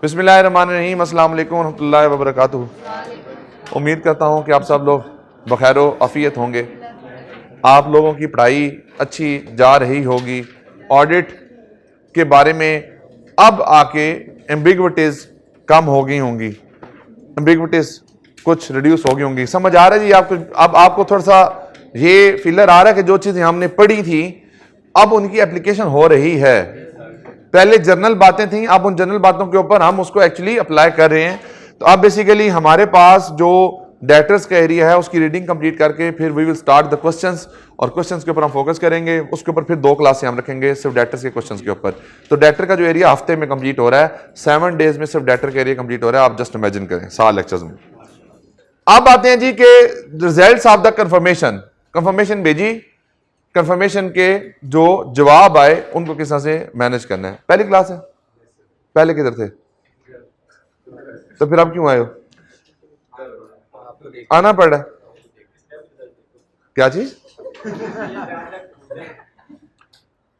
बिस्मिल्लाहिर्रहमानिर्रहीम, अस्सलाम वालेकुम रहमतुल्लाहि व बरकातुहू। उम्मीद करता हूँ कि आप सब लोग बखैर आफियत होंगे। आप लोगों की पढ़ाई अच्छी जा रही होगी। ऑडिट के बारे में अब आके एम्बिग्विटीज़ कम हो गई होंगी, एम्बिग्विटीज़ कुछ रिड्यूस हो गई होंगी। समझ आ रहा है जी आपको? अब आपको थोड़ा सा ये फीलर आ रहा है कि जो चीज़ें हमने पढ़ी थी अब उनकी एप्लीकेशन हो रही है। पहले जनरल बातें थी, अब उन जनरल बातों के ऊपर हम उसको एक्चुअली अप्लाई कर रहे हैं। तो अब बेसिकली हमारे पास जो डेटर्स का एरिया है उसकी रीडिंग कंप्लीट करके फिर we will start the questions, और क्वेश्चंस के ऊपर हम फोकस करेंगे। उसके ऊपर फिर 2 क्लासें हम रखेंगे सिर्फ डेटर्स के क्वेश्चंस के ऊपर। तो डेटर का जो एरिया हफ्ते में कंप्लीट हो रहा है, 7 डेज में सिर्फ डेटर का एरिया कंप्लीट हो रहा है। आप जस्ट इमेजिन करें 7 लेक्चर्स में। अब आते हैं जी के रिजल्ट्स ऑफ द कंफर्मेशन भेजी, कंफर्मेशन के जो जवाब आए उनको किस तरह से मैनेज करना है। पहली क्लास है, पहले किधर थे? तो फिर आप क्यों आए हो? आना पड़ रहा है। क्या चीज?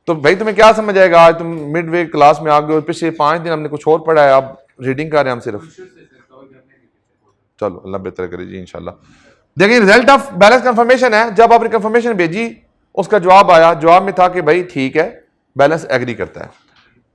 तो भाई तुम्हें क्या समझ आएगा? आज तुम मिड वे क्लास में आ गए हो, पिछले 5 दिन हमने कुछ और पढ़ा है, आप रीडिंग कर रहे हैं हम सिर्फ। चलो अल्लाह बेहतर करे जी इंशाल्लाह। देखिए रिजल्ट ऑफ बैलेंस कंफर्मेशन है। जब आपने कंफर्मेशन भेजी उसका जवाब आया, जवाब में था कि भाई ठीक है बैलेंस एग्री करता है।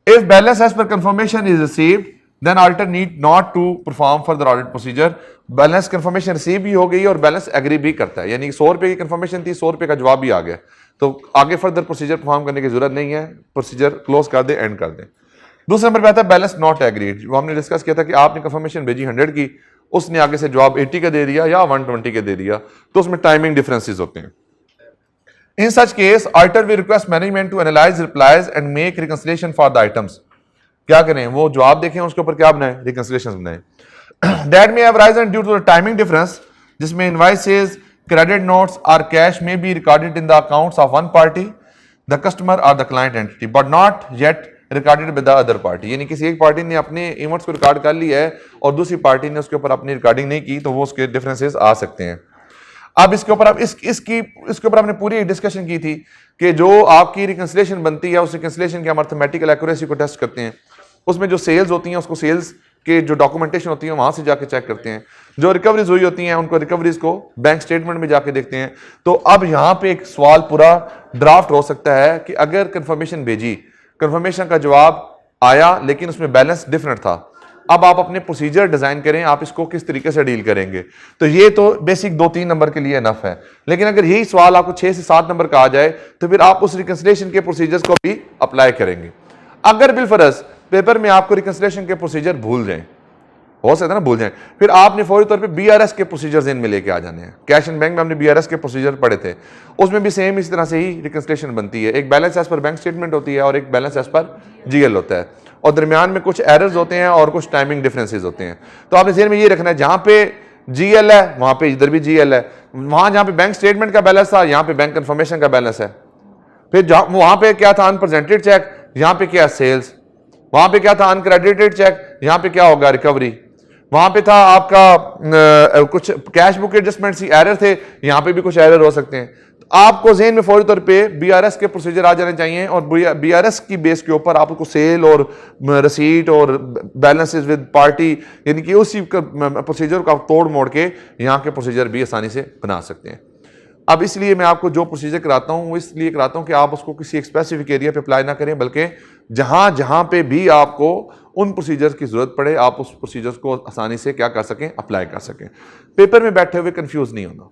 If balance as per confirmation is received then auditor need not to perform further audit procedure. Balance confirmation receive भी हो गई और बैलेंस एग्री भी करता है, यानी 100 रुपए की कंफर्मेशन थी, 100 रुपए का जवाब भी आ गया, तो आगे फर्दर प्रोसीजर परफॉर्म करने की जरूरत नहीं है, प्रोसीजर क्लोज कर दे, एंड कर दे। दूसरे नंबर पे आता है बैलेंस नॉट एग्रीड। वो हमने डिस्कस किया था कि आपने कंफर्मेशन भेजी 100 की, उसने आगे से जवाब 80 का दे दिया या 120 के दे दिया, तो उसमें टाइमिंग डिफरेंसेस होते हैं। In such case, auditor will request management to analyze replies and make reconciliation for the items. क्या करें? वो जवाब देखें, उसके ऊपर क्या बनाए? Reconciliations बनाए। That may have arisen due to the timing difference, जिसमें invoices, credit notes or cash may be recorded in the accounts of one party, the customer or the client entity, but not yet recorded with the other party. यानी किसी एक party ने अपने events को record कर लिया है और दूसरी पार्टी ने उसके ऊपर अपनी रिकॉर्डिंग नहीं की, तो वो उसके डिफरेंसेस आ सकते हैं। अब इसके ऊपर अब इसके ऊपर हमने पूरी डिस्कशन की थी कि जो आपकी रिकंसिलिएशन बनती है उस रिकंसिलिएशन की हम मैथमेटिकल एक्यूरेसी को टेस्ट करते हैं। उसमें जो सेल्स होती हैं उसको सेल्स के जो डॉक्यूमेंटेशन होती है वहां से जाके चेक करते हैं, जो रिकवरीज हुई होती हैं उनको रिकवरीज को बैंक स्टेटमेंट में जाके देखते हैं। तो अब यहाँ पे एक सवाल पूरा ड्राफ्ट हो सकता है कि अगर कंफर्मेशन भेजी, कंफर्मेशन का जवाब आया लेकिन उसमें बैलेंस डिफरेंट था, अब आप अपने प्रोसीजर डिजाइन करें, आप इसको किस तरीके से डील करेंगे। तो ये तो बेसिक 2-3 नंबर के लिए इनफ है, लेकिन अगर यही सवाल आपको 6 से 7 नंबर का आ जाए तो फिर आप उस रिकंसिलिएशन के प्रोसीजर्स को भी अप्लाई करेंगे। अगर बिलफरज पेपर में आपको रिकंसिलिएशन के प्रोसीजर भूल जाए, हो सकता है ना भूल जाए, फिर आपने फौरी तौर पे बीआरएस के प्रोसीजर्स इनमें लेके आ जाने हैं। कैश एंड बैंक में हमने बीआरएस के प्रोसीजर पढ़े थे, उसमें भी सेम इस तरह से ही रिकंसिलिएशन बनती है। एक balance as per bank statement होती है और एक बैलेंस एज पर जीएल होता है, और दरमियान में कुछ एरर्स होते हैं और कुछ टाइमिंग डिफरेंसेस होते हैं। तो आपने ज़हन में ये रखना है, जहां पे जीएल है वहां पे इधर भी जीएल है, वहां जहां पे बैंक स्टेटमेंट का बैलेंस था यहाँ पे बैंक कंफर्मेशन का बैलेंस है। फिर वहां पे क्या था? अनप्रेजेंटेड चेक, यहाँ पे क्या? सेल्स। वहां पे क्या था? अनक्रेडिटेड चेक, यहाँ पे क्या होगा? रिकवरी। वहां पे था आपका कुछ कैश बुक एडजस्टमेंट सी एरर थे, यहाँ पे भी कुछ एरर हो सकते हैं। तो आपको ज़हन में फौरी तौर पे बीआरएस के प्रोसीजर आ जाने चाहिए, और बीआरएस की बेस के ऊपर आपको सेल और रसीट और बैलेंसेस विद पार्टी, यानी कि उसी प्रोसीजर को आप तोड़ मोड़ के यहाँ के प्रोसीजर भी आसानी से बना सकते हैं। अब इसलिए मैं आपको जो प्रोसीजर कराता हूँ वो इसलिए कराता हूँ कि आप उसको किसी एक स्पेसिफिक एरिया पे अप्लाई ना करें, बल्कि जहां जहां पे भी आपको उन प्रोसीजर्स की जरूरत पड़े आप उस प्रोसीजर्स को आसानी से क्या कर सकें? अप्लाई कर सकें। पेपर में बैठे हुए कंफ्यूज नहीं होना।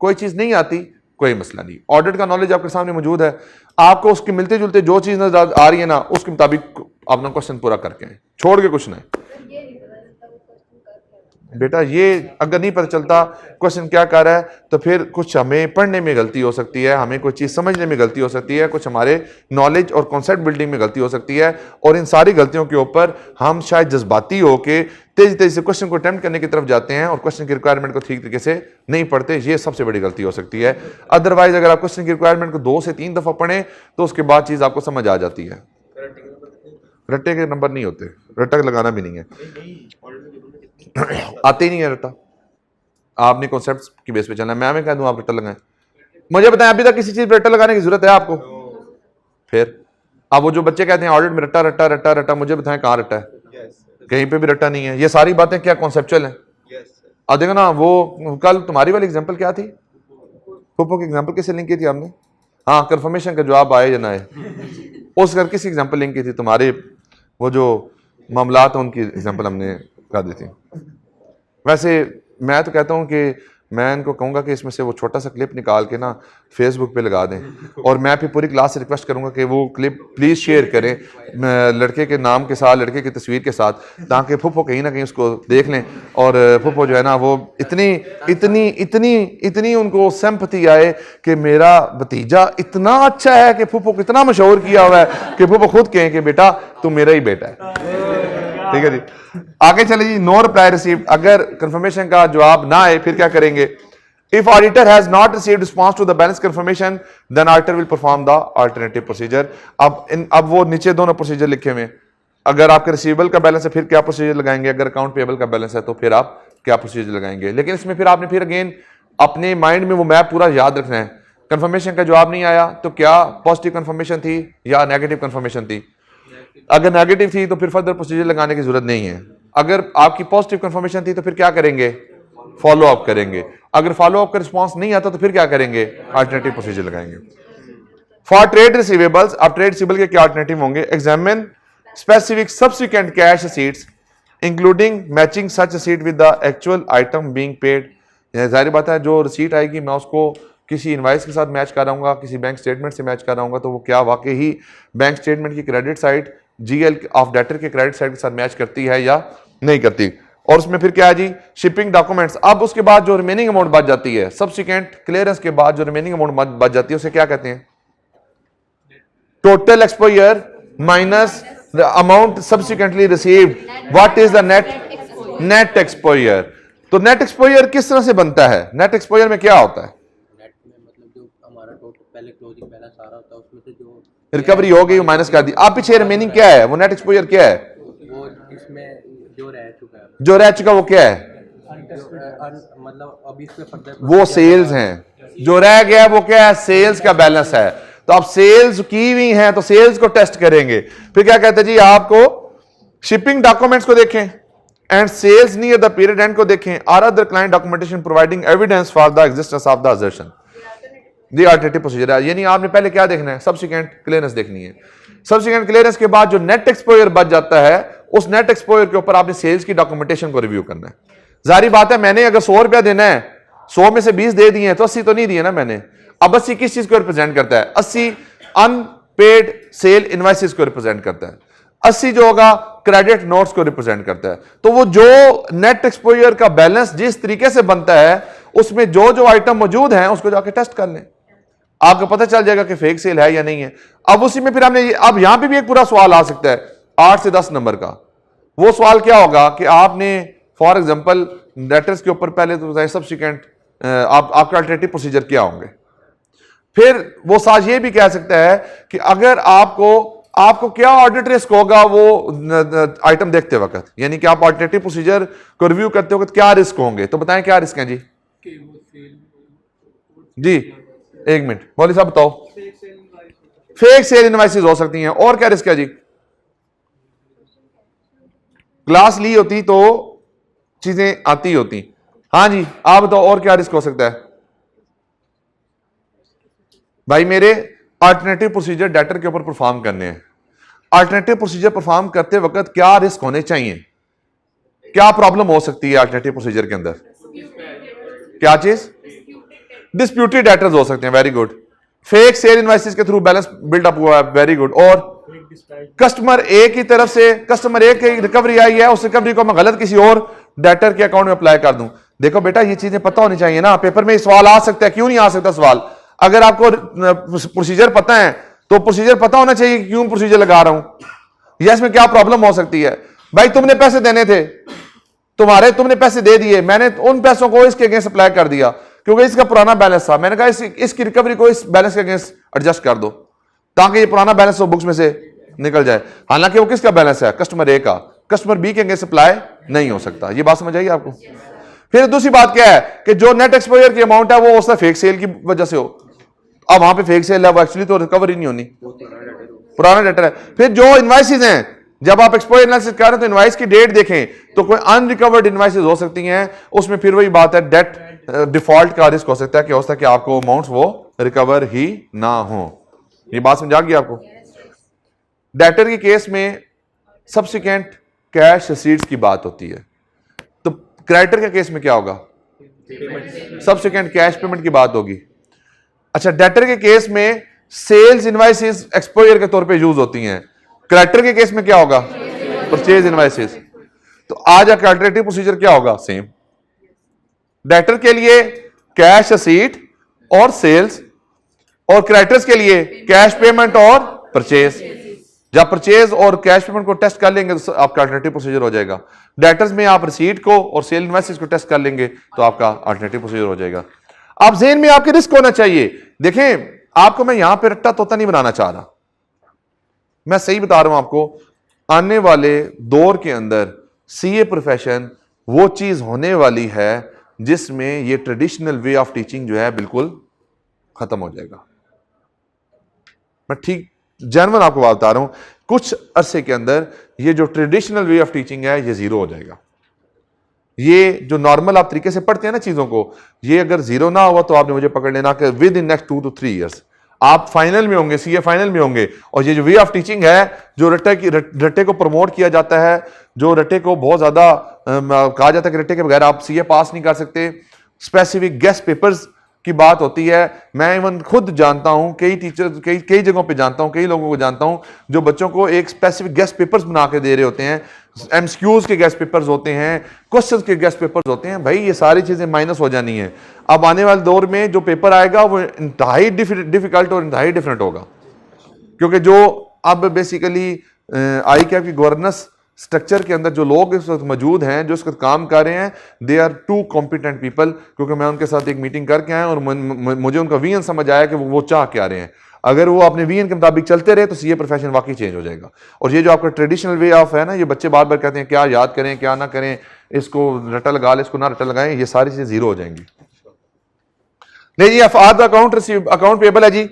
कोई चीज नहीं आती कोई मसला नहीं, ऑडिट का नॉलेज आपके सामने मौजूद है, आपको उसके मिलते जुलते जो चीज नजर आ रही है ना उसके मुताबिक अपना क्वेश्चन पूरा करके आए, छोड़ के कुछ नहीं। बेटा ये अगर नहीं पता चलता क्वेश्चन क्या कर रहा है तो फिर कुछ हमें पढ़ने में गलती हो सकती है, हमें कोई चीज़ समझने में गलती हो सकती है, कुछ हमारे नॉलेज और कॉन्सेप्ट बिल्डिंग में गलती हो सकती है, और इन सारी गलतियों के ऊपर हम शायद जज्बाती होकर तेजी तेजी से क्वेश्चन को अटेम्प्ट करने की तरफ जाते हैं और क्वेश्चन की रिक्वायरमेंट को ठीक तरीके से नहीं पढ़ते। ये सबसे बड़ी गलती हो सकती है। अदरवाइज अगर आप क्वेश्चन की रिक्वायरमेंट को 2 से 3 दफ़ा पढ़ें तो उसके बाद चीज़ आपको समझ आ जाती है। रट्टे के नंबर नहीं होते, रट्टा लगाना भी नहीं है, आते ही नहीं है रट्टा। आपने कॉन्सेप्ट्स की बेस पे चलना है। मैं कह दूं आप रट्टा लगाएं, मुझे बताएं अभी तक किसी चीज पे रट्टा लगाने की जरूरत है आपको? फिर अब वो जो बच्चे कहते हैं ऑडिट में रट्टा रट्टा रट्टा रट्टा, मुझे बताएं कहां रट्टा है? कहीं पे भी रटा नहीं है। ये सारी बातें क्या कॉन्सेप्चुअल हैं? अब देखो ना, वो कल तुम्हारी वाली एग्जांपल क्या थी? फूफो की एग्जांपल किससे लिंक की थी आपने? हाँ, कंफर्मेशन का जवाब आए या ना आए, उस कर किसी एग्जांपल लिंक की थी? तुम्हारे वो जो मामलात हैं उनकी एग्जांपल हमने कर दी थी। वैसे मैं तो कहता हूँ कि मैं इनको कहूँगा कि इसमें से वो छोटा सा क्लिप निकाल के ना फेसबुक पे लगा दें, और मैं फिर पूरी क्लास से रिक्वेस्ट करूँगा कि वो क्लिप प्लीज़ शेयर करें लड़के के नाम के साथ, लड़के की तस्वीर के साथ, ताकि फूफो कहीं ना कहीं उसको देख लें। और फूफो जो है ना वो इतनी इतनी इतनी इतनी उनको सिंपैथी आए कि मेरा भतीजा इतना अच्छा है कि फूफो को इतना मशहूर किया हुआ है कि फूफो खुद कहें कि बेटा तू मेरा ही बेटा है। ठीक है जी, आगे चले जी। नो रिप्लाई रिसीव्ड, अगर कंफर्मेशन का जवाब ना आए फिर क्या करेंगे? If auditor has not received response to the balance confirmation then auditor will perform the alternative procedure. अब वो नीचे दोनों प्रोसीजर लिखे हुए हैं। अगर आपके रिसीवेबल का बैलेंस है फिर क्या प्रोसीजर लगाएंगे, अगर अकाउंट पेबल का बैलेंस है तो फिर आप क्या प्रोसीजर लगाएंगे। लेकिन इसमें फिर आपने फिर अगेन अपने माइंड में वो मैप पूरा याद रखना है। कंफर्मेशन का जवाब नहीं आया तो क्या पॉजिटिव कंफर्मेशन थी या नेगेटिव कंफर्मेशन थी? अगर नेगेटिव थी तो फिर फर्दर प्रोसीजर लगाने की जरूरत नहीं है। अगर आपकी पॉजिटिव कंफर्मेशन थी तो फिर क्या करेंगे? फॉलो अप करेंगे। अगर फॉलो अप का रिस्पांस नहीं आता तो फिर क्या करेंगे? अल्टरनेटिव प्रोसीजर लगाएंगे। फॉर ट्रेड रिसीवेबल्स, अब ट्रेड रिसीवेबल के क्या अल्टरनेटिव होंगे? Examine specific subsequent cash receipts including matching such receipt with the actual item being paid. जाहिर बात है जो रसीट आएगी मैं उसको किसी इनवाइस के साथ मैच कर रहा हूँ, किसी बैंक स्टेटमेंट से मैच कर रहा हूँ, तो वो क्या वाकई ही बैंक स्टेटमेंट की credit side GL of debtor के क्रेडिट साइड के साथ मैच करती है या नहीं करती। और उसमें फिर क्या है जी? Shipping documents. अब उसके बाद जो रिमेनिंग अमाउंट बच जाती है, सब्सिक्वेंट क्लियरेंस के बाद जो रिमेनिंग अमाउंट बच जाती है उसे क्या कहते हैं? Total exposure minus the amount subsequently received. What is the net exposure? तो नेट एक्सपोजर किस तरह से बनता है? नेट एक्सपोजर में क्या होता है? रिकवरी हो गई माइनस कर दी, आप पीछे रिमेनिंग क्या है? वो नेट एक्सपोजर क्या है? वो इसमें जो रह चुका वो क्या है? मतलब अभी इस पे फर्दर वो सेल्स हैं। जो रह गया वो क्या है? सेल्स का बैलेंस है। तो आप सेल्स की हुई हैं तो सेल्स को टेस्ट करेंगे। फिर क्या कहते हैं जी? आपको शिपिंग डॉक्यूमेंट्स को देखें and sales near the period end को देखें। Or other client documentation providing evidence for the existence of the assertion. The alternative procedure है। यानी आपने पहले क्या देखना है? सब्सिक्वेंट क्लियरेंस देखनी है। सब्सिक्वेंट क्लियरेंस के बाद जो नेट एक्सपोजर बच जाता है उस नेट एक्सपोजर के ऊपर आपने सेल्स की डॉक्यूमेंटेशन को रिव्यू करना है। जारी बात है मैंने अगर 100 रुपया देना है, 100 में से 20 दे दिए तो 80 तो नहीं दिए ना मैंने। अब 80 किस चीज को रिप्रेजेंट करता है? 80 अनपेड सेल इनवाइसेस को रिप्रेजेंट करता है। 80 जो होगा क्रेडिट नोट्स को रिप्रेजेंट करता है। तो वो जो नेट एक्सपोजर का बैलेंस जिस तरीके से बनता है उसमें जो जो आइटम मौजूद हैं उसको जाके टेस्ट कर लें, आपको पता चल जाएगा कि फेक सेल है या नहीं है। अब उसी में फिर हमने अब यहां पे भी एक पूरा सवाल आ सकता है 8 से 10 नंबर का। वो सवाल क्या होगा कि आपने फॉर एग्जांपल डेटर्स के ऊपर पहले तो सब्सिक्वेंट आपका अल्टरनेटिव प्रोसीजर क्या होंगे। फिर वो साथ ये भी कह सकता है कि अगर आपको क्या ऑडिट रिस्क होगा वो आइटम देखते वक्त, यानी कि आप अल्टरनेटिव प्रोसीजर को रिव्यू करते वक्त क्या रिस्क होंगे। तो बताएं क्या रिस्क हैं जी? जी एक मिनट मौली साहब बताओ। फेक सेल इनवाइसेस हो सकती हैं। और क्या रिस्क है जी? क्लास ली होती तो चीजें आती होती। हाँ जी आप बताओ और क्या रिस्क हो सकता है? भाई मेरे अल्टरनेटिव प्रोसीजर डेटर के ऊपर परफॉर्म करने हैं। अल्टरनेटिव प्रोसीजर परफॉर्म करते वक्त क्या रिस्क होने चाहिए? क्या प्रॉब्लम हो सकती है अल्टरनेटिव प्रोसीजर के अंदर? क्या चीज? डिस्प्यूटेड डेटर्स हो सकते हैं। Very good. Fake sale invoices के थ्रू बैलेंस बिल्डअप हुआ है। Very good. और कस्टमर ए की तरफ से कस्टमर ए की रिकवरी आई है, उस रिकवरी को मैं गलत किसी और डेटर के अकाउंट में अप्लाई कर दूं। देखो बेटा ये चीजें पता होनी चाहिए ना। पेपर में सवाल आ सकता है, क्यों नहीं आ सकता सवाल? अगर आपको प्रोसीजर पता है तो प्रोसीजर पता होना चाहिए कि क्यों प्रोसीजर लगा रहा हूं या इसमें क्या प्रॉब्लम हो सकती है। भाई तुमने पैसे देने थे, तुमने पैसे दे दिए, मैंने उन पैसों को इसके अगेंस्ट अप्लाई कर दिया क्योंकि इसका पुराना बैलेंस था। मैंने कहा इसकी रिकवरी को इस बैलेंस के अगेंस्ट एडजस्ट कर दो ताकि ये पुराना बैलेंस वो बुक्स में से निकल जाए। हालांकि वो किसका बैलेंस है? कस्टमर ए का। कस्टमर बी के अगेंस्ट अप्लाई नहीं हो सकता। ये बात समझ आई आपको? फिर दूसरी बात क्या है कि जो नेट एक्सपोजर की अमाउंट है वो उसका फेक सेल की वजह से हो। अब वहां पे फेक सेल है, वो एक्चुअली तो रिकवरी नहीं होनी, पुराना डेटर है। फिर जो इनवाइसेस हैं जब आप एक्सपोजर एनालिसिस कर रहे हैं तो इनवाइस की डेट देखें, तो कोई अनरिकवर्ड इनवाइसेस हो सकती हैं, उसमें फिर वही बात है डेट डिफॉल्ट का रिस्क हो सकता है कि हो सकता है कि आपको अमाउंट्स वो रिकवर ही ना हो। ये बात समझ आ गई आपको? डेटर के केस में सब्सिक्वेंट कैश रिसीट्स की बात होती है, तो क्रेडिटर के केस में क्या होगा? सब्सिक्वेंट कैश पेमेंट की बात होगी। अच्छा, डेटर के केस में सेल्स इनवाइसेस एक्सपोजर के तौर पे यूज होती हैं, क्रेडिटर के केस में क्या होगा? Purchase invoices. तो आज अल्टरनेटिव प्रोसीजर क्या होगा? सेम। डेटर के लिए कैश रिसीट और सेल्स, और क्रेडिटर्स के लिए कैश पेमेंट और परचेज। जब परचेज और कैश पेमेंट को टेस्ट कर लेंगे तो आपका अल्टरनेटिव प्रोसीजर हो जाएगा। डेटर्स में आप रिसीट को और सेल इनवॉइसेस को टेस्ट कर लेंगे तो आपका अल्टरनेटिव प्रोसीजर हो जाएगा। आप ज़हन में आपके रिस्क होना चाहिए। देखें, आपको मैं यहां पे रट्टा तोता नहीं बनाना चाह रहा, मैं सही बता रहा हूं आपको। आने वाले दौर के अंदर सीए प्रोफेशन वो चीज होने वाली है जिसमें ये ट्रेडिशनल वे ऑफ टीचिंग जो है बिल्कुल खत्म हो जाएगा। मैं ठीक जेन्युइन आपको बात बता रहा हूं, कुछ अरसे के अंदर ये जो ट्रेडिशनल वे ऑफ टीचिंग है ये जीरो हो जाएगा। ये जो नॉर्मल आप तरीके से पढ़ते हैं ना चीजों को, ये अगर जीरो ना हुआ तो आपने मुझे पकड़ लेना कि with in next 2 to 3 years आप फाइनल में होंगे, सीए फाइनल में होंगे। और ये जो वे ऑफ टीचिंग है, जो रट्टे को प्रमोट किया जाता है, जो रट्टे को बहुत ज्यादा कहा जाता है कि रट्टे के बगैर आप सीए पास नहीं कर सकते, स्पेसिफिक गेस्ट पेपर्स की बात होती है। मैं इवन खुद जानता हूं, कई टीचर कई जगहों पे जानता हूं, कई लोगों को जानता हूं जो बच्चों को एक स्पेसिफिक गेस्ट पेपर्स बना के दे रहे होते हैं। एमसीक्यूज के गेस्ट पेपर्स होते हैं, क्वेश्चंस के गेस्ट पेपर्स होते हैं। भाई ये सारी चीजें माइनस हो जानी है। अब आने वाले दौर में जो पेपर आएगा वो इंतहाई डिफिकल्ट और इंतहाई डिफरेंट होगा, क्योंकि जो अब बेसिकली आई कैप की गवर्नेंस स्ट्रक्चर के अंदर जो लोग इस वक्त मौजूद हैं, जो इस वक्त काम कर रहे हैं, they are two competent people. क्योंकि मैं उनके साथ एक मीटिंग करके आया और मुझे उनका विजन समझ आया कि वो चाह क्या रहे हैं। अगर वो अपने विजन के मुताबिक चलते रहे तो सीए प्रोफेशन वाकई चेंज हो जाएगा। और ये जो आपका ट्रेडिशनल वे ऑफ है ना, ये बच्चे बार बार कहते हैं क्या याद करें क्या ना करें, इसको रट्टा लगा ले, इसको ना रट्टा लगाएं, ये सारी चीजें जीरो हो जाएंगी। नहीं जी, अकाउंट रिसीव अकाउंट पेबल है जी,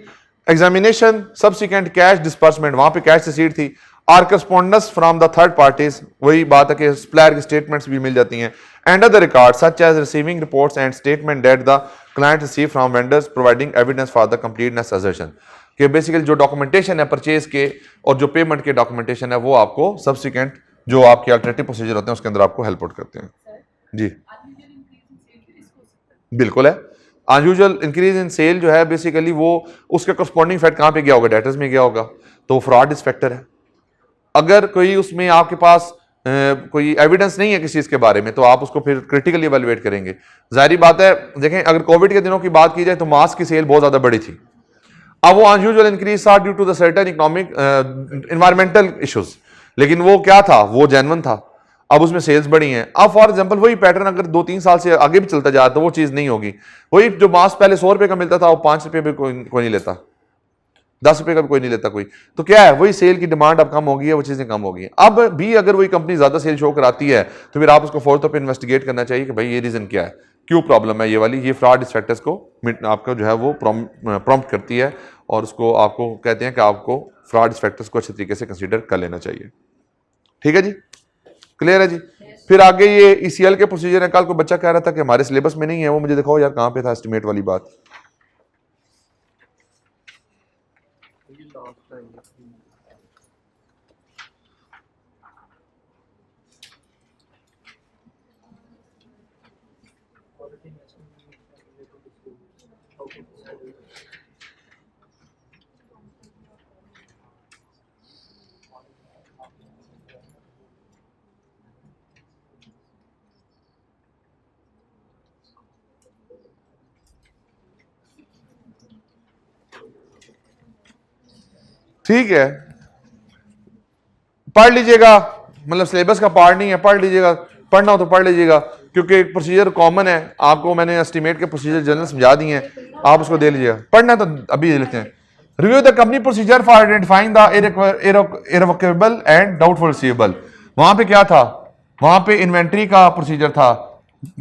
एग्जामिनेशन सब्सिक्वेंट कैश डिस्बर्समेंट, वहां पे कैश रिसीट थी। Or correspondence from the third parties, वही बात है कि सप्लायर की स्टेटमेंट्स भी मिल जाती हैं। And other record such as receiving reports and statement that the client receive from vendors providing evidence for the completeness assertion, कि बेसिकली जो डॉक्यूमेंटेशन है परचेज के और जो पेमेंट के डॉक्यूमेंटेशन है वो आपको सब्सिक्वेंट जो आपके अल्टरनेटिव प्रोसीजर होते हैं उसके अंदर आपको हेल्प आउट करते हैं। जी बिल्कुल है। अनयूजुअल इंक्रीज इन सेल जो है बेसिकली वो उसका करस्पॉन्डिंग फैक्ट कहां पे गया होगा? डेटर्स में गया होगा, तो फ्रॉड इस फैक्टर है। अगर कोई उसमें आपके पास कोई एविडेंस नहीं है किसी चीज के बारे में तो आप उसको फिर क्रिटिकली इवैल्यूएट करेंगे। जाहिर बात है, देखें अगर कोविड के दिनों की बात की जाए तो मास्क की सेल बहुत ज्यादा बड़ी थी। अब वो अनयूजुअल इंक्रीज था due to the certain economic environmental issues, लेकिन वो क्या था? वो जेन्युइन था। अब उसमें सेल्स बढ़ी हैं। अब फॉर एग्जांपल वही पैटर्न अगर 2-3 साल से आगे भी चलता जाए तो वो चीज नहीं होगी। वही जो मास्क पहले 100 रुपए का मिलता था वो 5 रुपए भी कोई नहीं लेता, 10 रुपए का भी कोई नहीं लेता कोई। तो क्या है, वही सेल की डिमांड अब कम हो गई है, वो चीजें कम हो गई हैं। अब भी अगर वही कंपनी ज्यादा सेल शो कराती है तो फिर आप उसको फौरन तौर पर इन्वेस्टिगेट करना चाहिए कि भाई ये रीजन क्या है, क्यों प्रॉब्लम है ये वाली। ये फ्रॉड फैक्टर्स को आपका जो है वो प्रॉम्प्ट करती है और उसको आपको कहते हैं कि आपको फ्रॉड फैक्टर्स को अच्छे तरीके से कंसीडर कर लेना चाहिए। ठीक है जी, क्लियर है जी। फिर आगे ये ईसीएल के प्रोसीजर है। कल को बच्चा कह रहा था कि हमारे सिलेबस में नहीं है, वो मुझे दिखाओ यार कहां पे था एस्टिमेट वाली बात। ठीक है, पढ़ लीजिएगा, मतलब सिलेबस का पार्ट नहीं है, पढ़ लीजिएगा, पढ़ना हो तो पढ़ लीजिएगा, क्योंकि प्रोसीजर कॉमन है। आपको मैंने एस्टिमेट के प्रोसीजर जनरल समझा दिए हैं, आप उसको दे लीजिएगा। पढ़ना तो अभी लिखते हैं। Review the company procedure for identifying the irrevocable and doubtful receivable. वहां पे क्या था? वहां पे इन्वेंट्री का प्रोसीजर था।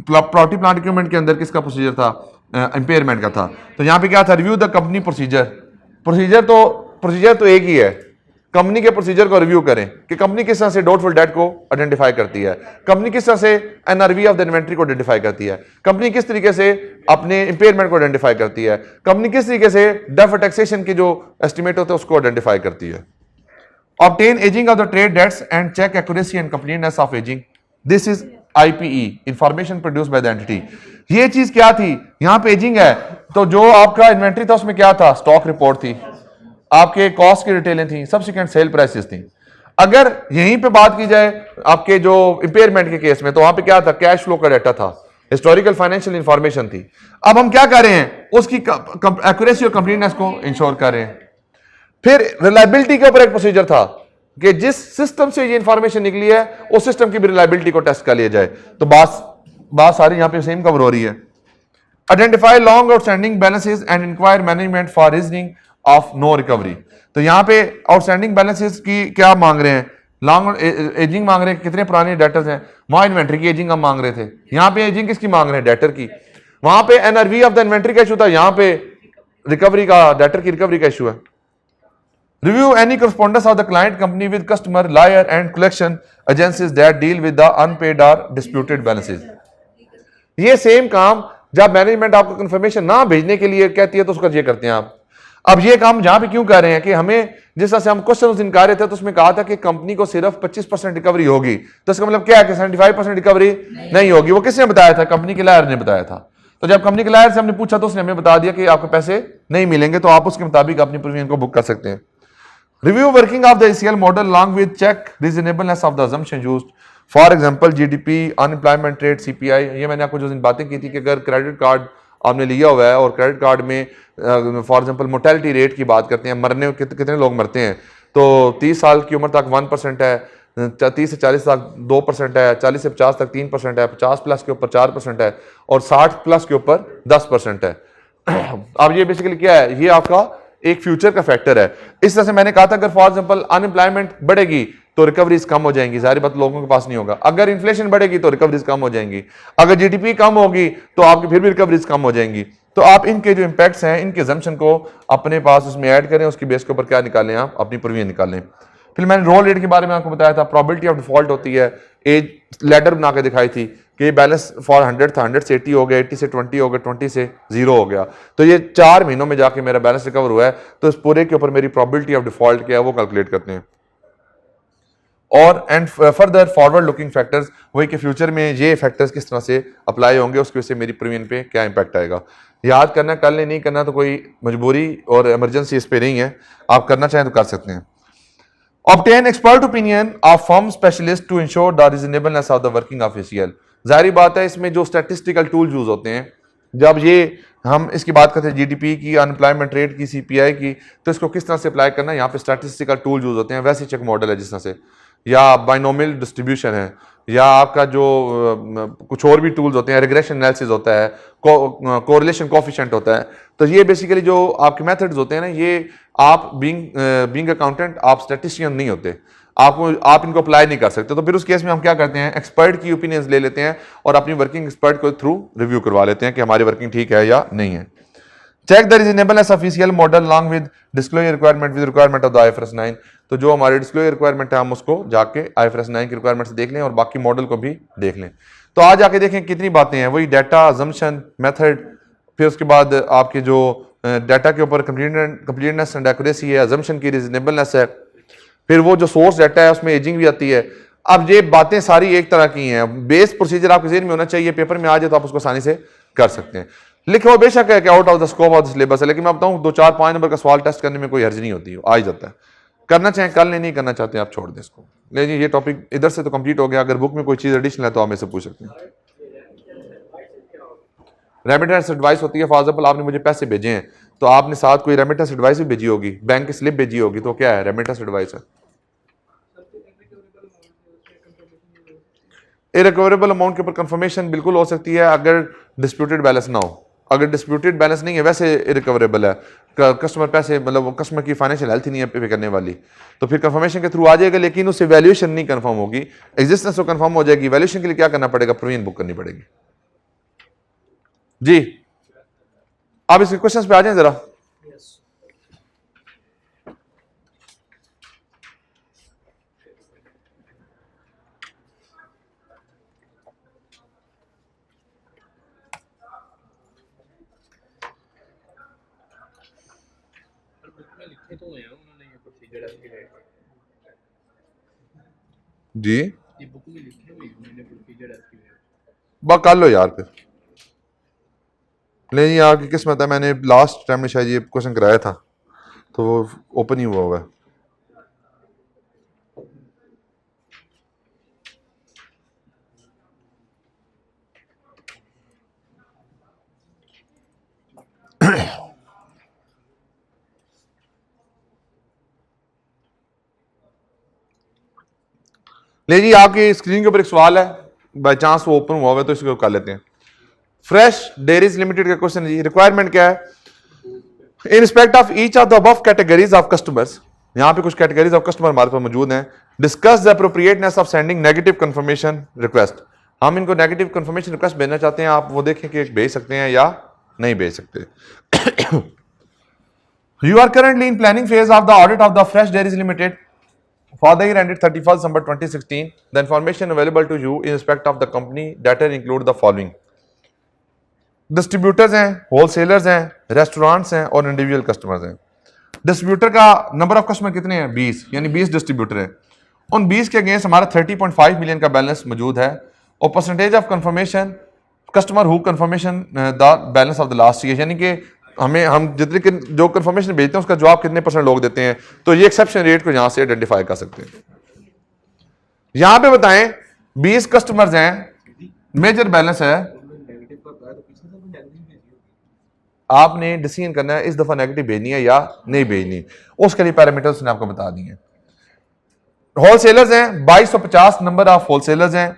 प्रॉपर्टी प्लांट इक्विपमेंट के अंदर किसका प्रोसीजर था? इंपेयरमेंट का था। तो यहाँ पे क्या था? Review the company procedure. Procedure तो एक ही है, कंपनी के प्रोसीजर को रिव्यू करें कि कंपनी किस तरह से डाउटफुल डेट को आइडेंटिफाई करती है, कंपनी किस तरह से एनआरवी ऑफ द इन्वेंट्री को आइडेंटिफाई करती है, कंपनी किस तरीके से अपने इंपेयरमेंट को आइडेंटिफाई करती है, कंपनी किस तरीके से डेफर्ड टैक्सेशन की जो एस्टिमेट होता है उसको आइडेंटिफाई करती है। Obtain aging of the trade debts and check accuracy and completeness of aging. This is IPE, information produced by the entity. ये चीज क्या थी, यहां पे एजिंग है तो जो आपका इन्वेंट्री था उसमें क्या था, स्टॉक रिपोर्ट थी, आपके कॉस्ट की डिटेलें थी, सब्सिक्वेंट सेल प्राइसेस थी। अगर यहीं पे बात की जाए आपके जो इंपेयरमेंट के केस में, तो वहां पे क्या था, कैश फ्लो का डाटा था, हिस्टोरिकल फाइनेंशियल इंफॉर्मेशन थी। अब हम क्या कर रहे हैं, उसकी एक्यूरेसी और कंप्लीटनेस को इंश्योर कर रहे हैं। फिर रिलायबिलिटी के ऊपर एक प्रोसीजर था कि जिस सिस्टम से ये इंफॉर्मेशन निकली है उस सिस्टम की भी रिलायबिलिटी को टेस्ट कर लिया जाए। तो बात सारी यहां पे सेम कवर हो रही है। Identify long outstanding balances and inquire management for reasoning of no recovery. तो यहां पे आउटस्टैंडिंग बैलेंसेस की क्या मांग रहे हैं, लॉन्ग एजिंग मांग रहे हैं, कितने पुराने डेटर्स हैं, वहां इन्वेंट्री की एजिंग हम मांग रहे थे, यहां पे एजिंग किसकी मांग रहे हैं, डेटर की। वहां पे एनआरवी ऑफ द इन्वेंट्री का इशू था, यहां पे रिकवरी का, डेटर की रिकवरी का इशू है। Review any correspondence of the client company with customer, lawyer and collection agencies that deal with the unpaid or disputed balances. ये सेम काम जब मैनेजमेंट आपको कंफर्मेशन ना भेजने के लिए कहती है तो उसका ये करते हैं आप। अब ये काम जहां पे क्यों कर रहे हैं कि हमें जिस तरह से हम क्वेश्चन उस दिन कर रहे थे तो उसमें कहा था कि कंपनी को सिर्फ 25% रिकवरी होगी, तो इसका मतलब क्या है कि 75% रिकवरी नहीं होगी। वो किसने बताया था, कंपनी के लायर ने बताया था। तो जब कंपनी के लायर से हमने पूछा तो उसने हमें बता दिया कि आपको पैसे नहीं मिलेंगे, तो आप उसके मुताबिक अपनी प्रीमियम को बुक कर सकते हैं। Review working of the ACL model along with check reasonableness of the assumption used. For example, GDP, unemployment rate, CPI. ये मैंने आपको जो दिन बातें की थी कि अगर क्रेडिट कार्ड आपने लिया हुआ है और क्रेडिट कार्ड में फॉर एग्जांपल मोर्टेलिटी रेट की बात करते हैं, मरने कितने लोग मरते हैं, तो 30 साल की उम्र तक 1% है, 30 से 40 तक 2% है, 40 से 50 तक 3% है, 50 प्लस के ऊपर 4% है और 60 प्लस के ऊपर 10% है। अब ये बेसिकली क्या है, ये आपका एक फ्यूचर का फैक्टर है। इस तरह से मैंने कहा था अगर फॉर एग्जांपल अनएम्प्लॉयमेंट बढ़ेगी तो रिकवरीज कम हो जाएंगी, सारी बात लोगों के पास नहीं होगा। अगर इन्फ्लेशन बढ़ेगी तो रिकवरीज कम हो जाएंगी, अगर जीडीपी कम होगी तो आपकी फिर भी रिकवरीज कम हो जाएंगी। तो आप इनके जो इंपैक्ट्स हैं, इनके जम्पशन को अपने पास उसमें ऐड करें, उसकी बेस के ऊपर क्या निकालें, आप अपनी प्रीमियम निकालें। फिर मैंने रोल रेट के बारे में आपको बताया था, प्रोबेबिलिटी ऑफ डिफॉल्ट होती है, एज लेटर बना के दिखाई थी कि बैलेंस फॉर 100 था, 100 से 80 हो गया, 80 से 20 हो गया, 20 से 0 हो गया, तो ये 4 महीनों में जाके मेरा बैलेंस रिकवर हुआ है, तो इस पूरे के ऊपर मेरी प्रोबेबिलिटी ऑफ डिफॉल्ट क्या है वो कैलकुलेट करते हैं। और and further forward looking factors, वही कि फ्यूचर में ये फैक्टर्स किस तरह से अप्लाई होंगे, उसकी वजह से मेरी प्रीमियम पे क्या इंपैक्ट आएगा। याद करना, कल नहीं करना तो कोई मजबूरी और इमरजेंसी इस पे नहीं है, आप करना चाहें तो कर सकते हैं। Obtain expert opinion of firm specialist to ensure the reasonableness of the working of ACL. जाहिर बात है इसमें जो स्टैटिस्टिकल टूल यूज होते हैं, जब ये हम इसकी बात करते हैं जीडीपी की, अनएम्प्लॉयमेंट रेट की, सीपीआई की, तो इसको किस तरह से अप्लाई करना है, यहाँ पे स्टैटिस्टिकल टूल यूज होते हैं। वैसे चेक मॉडल है जिस तरह से, या बाइनोमियल डिस्ट्रीब्यूशन है, या आपका जो कुछ और भी टूल्स होते हैं, रिग्रेशन एनालिसिस होता है, कोरिलेशन कोएफिशिएंट होता है। तो ये बेसिकली जो आपके मेथड्स होते हैं ना, ये आप बीइंग अकाउंटेंट आप स्टैटिस्टिशियन नहीं होते, आप इनको अप्लाई नहीं कर सकते। तो फिर उस केस में हम क्या करते हैं, एक्सपर्ट की ओपिनियंस ले लेते हैं और अपनी वर्किंग एक्सपर्ट को थ्रू रिव्यू करवा लेते हैं कि हमारी वर्किंग ठीक है या नहीं है। Check the reasonableness of ECL model along with disclosure requirement with requirement of the IFRS 9। तो जो हमारे डिस्क्लोजर रिक्वायरमेंट है हम उसको जाके IFRS 9 की रिक्वायरमेंट से देख लें और बाकी मॉडल को भी देख लें। तो आज आके देखें कितनी बातें हैं, वही डाटा, अजम्पशन, मेथड, फिर उसके बाद आपके जो डाटा के ऊपर कंप्लीटनेस एंड एक्यूरेसी है, अजम्पशन की रीजनेबलनेस है, फिर वो जो सोर्स डाटा है उसमें एजिंग भी आती है। अब ये बातें सारी एक तरह की हैं, बेस प्रोसीजर आपके ज़हन में होना चाहिए, पेपर में आ जाए तो आप उसको आसानी से कर सकते हैं। लिखे हुआ बेशक है कि out of the scope of the syllabus है, लेकिन मैं बताऊं 2, 4, 5 नंबर का सवाल टेस्ट करने में कोई हर्ज नहीं होती, आ ही जाता है। करना चाहें कर लें, नहीं करना चाहते आप छोड़ दें इसको। लेकिन ये टॉपिक इधर से तो कंप्लीट हो गया, अगर बुक में कोई चीज़ एडिशनल है तो आप मेरे से पूछ सकते हैं। रेमिटेंस एडवाइस होती है, फॉर एग्जांपल आपने मुझे पैसे भेजे हैं तो आपने साथ कोई रेमिटेंस एडवाइस भी भेजी होगी, बैंक की स्लिप भेजी होगी, तो क्या है, रेमिटेंस एडवाइस है। इरिकवरेबल अमाउंट के ऊपर कंफर्मेशन बिल्कुल हो सकती है अगर डिस्प्यूटेड बैलेंस ना हो। अगर डिस्प्यूटेड बैलेंस नहीं है वैसे इरिकवरेबल है, कस्टमर पैसे मतलब कस्टमर की फाइनेंशियल हेल्थ नहीं है पे करने वाली, तो फिर कंफर्मेशन के थ्रू आ जाएगा, लेकिन उससे वैल्यूएशन नहीं कंफर्म होगी, एग्जिस्टेंस तो कंफर्म हो जाएगी। वैल्यूएशन के लिए क्या करना पड़ेगा, प्रीमियम बुक करनी पड़ेगी। जी आप इसके क्वेश्चंस पे आ जाएं जरा। हुए हैं उन्होंने ये प्रोसीजर एक्टिवेट जी ये बुक में लिखे हुए हैं उन्होंने प्रोसीजर एक्टिवेट बा कर लो यार फिर नहीं ये आपकी किस्मत है मैंने लास्ट टाइम में शायद ये क्वेश्चन कराया था तो वो ओपन ही हुआ होगा ले जी आपकी स्क्रीन के ऊपर एक सवाल है बाई चांस वो ओपन हुआ होगा तो इसको कर लेते हैं फ्रेश डेयरीज लिमिटेड का क्वेश्चन जी रिक्वायरमेंट क्या है in respect of each of the above categories of customers यहां पे कुछ कैटेगरीज ऑफ कस्टमर हमारे पास मौजूद हैं discuss the appropriateness of sending negative confirmation request हम इनको नेगेटिव कंफर्मेशन रिक्वेस्ट भेजना चाहते हैं आप वो देखें कि भेज सकते हैं या नहीं भेज सकते you are currently in planning phase of the audit of the fresh dairies limited for the year ended 31st December 2016 the information available to you in respect of the company data include the following distributors हैं wholesalers हैं restaurants हैं और individual customers हैं distributor का number of customer कितने हैं 20 यानी 20 distributor हैं उन 20 के अगेंस्ट हमारा 30.5 मिलियन का बैलेंस मौजूद है और percentage of confirmation customer who confirmation the balance of the last year यानी कि हम जितने जो कंफर्मेशन भेजते हैं उसका जवाब कितने % लोग देते हैं तो ये एक्सेप्शन रेट को यहां से आइडेंटिफाई कर सकते हैं यहां पे बताएं 20 कस्टमर्स हैं मेजर बैलेंस है आपने डिसीजन करना है इस दफा नेगेटिव भेजनी है या नहीं भेजनी उसके लिए पैरामीटर्स उसने आपको बता दिए होलसेलर्स हैं 2250 नंबर ऑफ होलसेलर्स हैं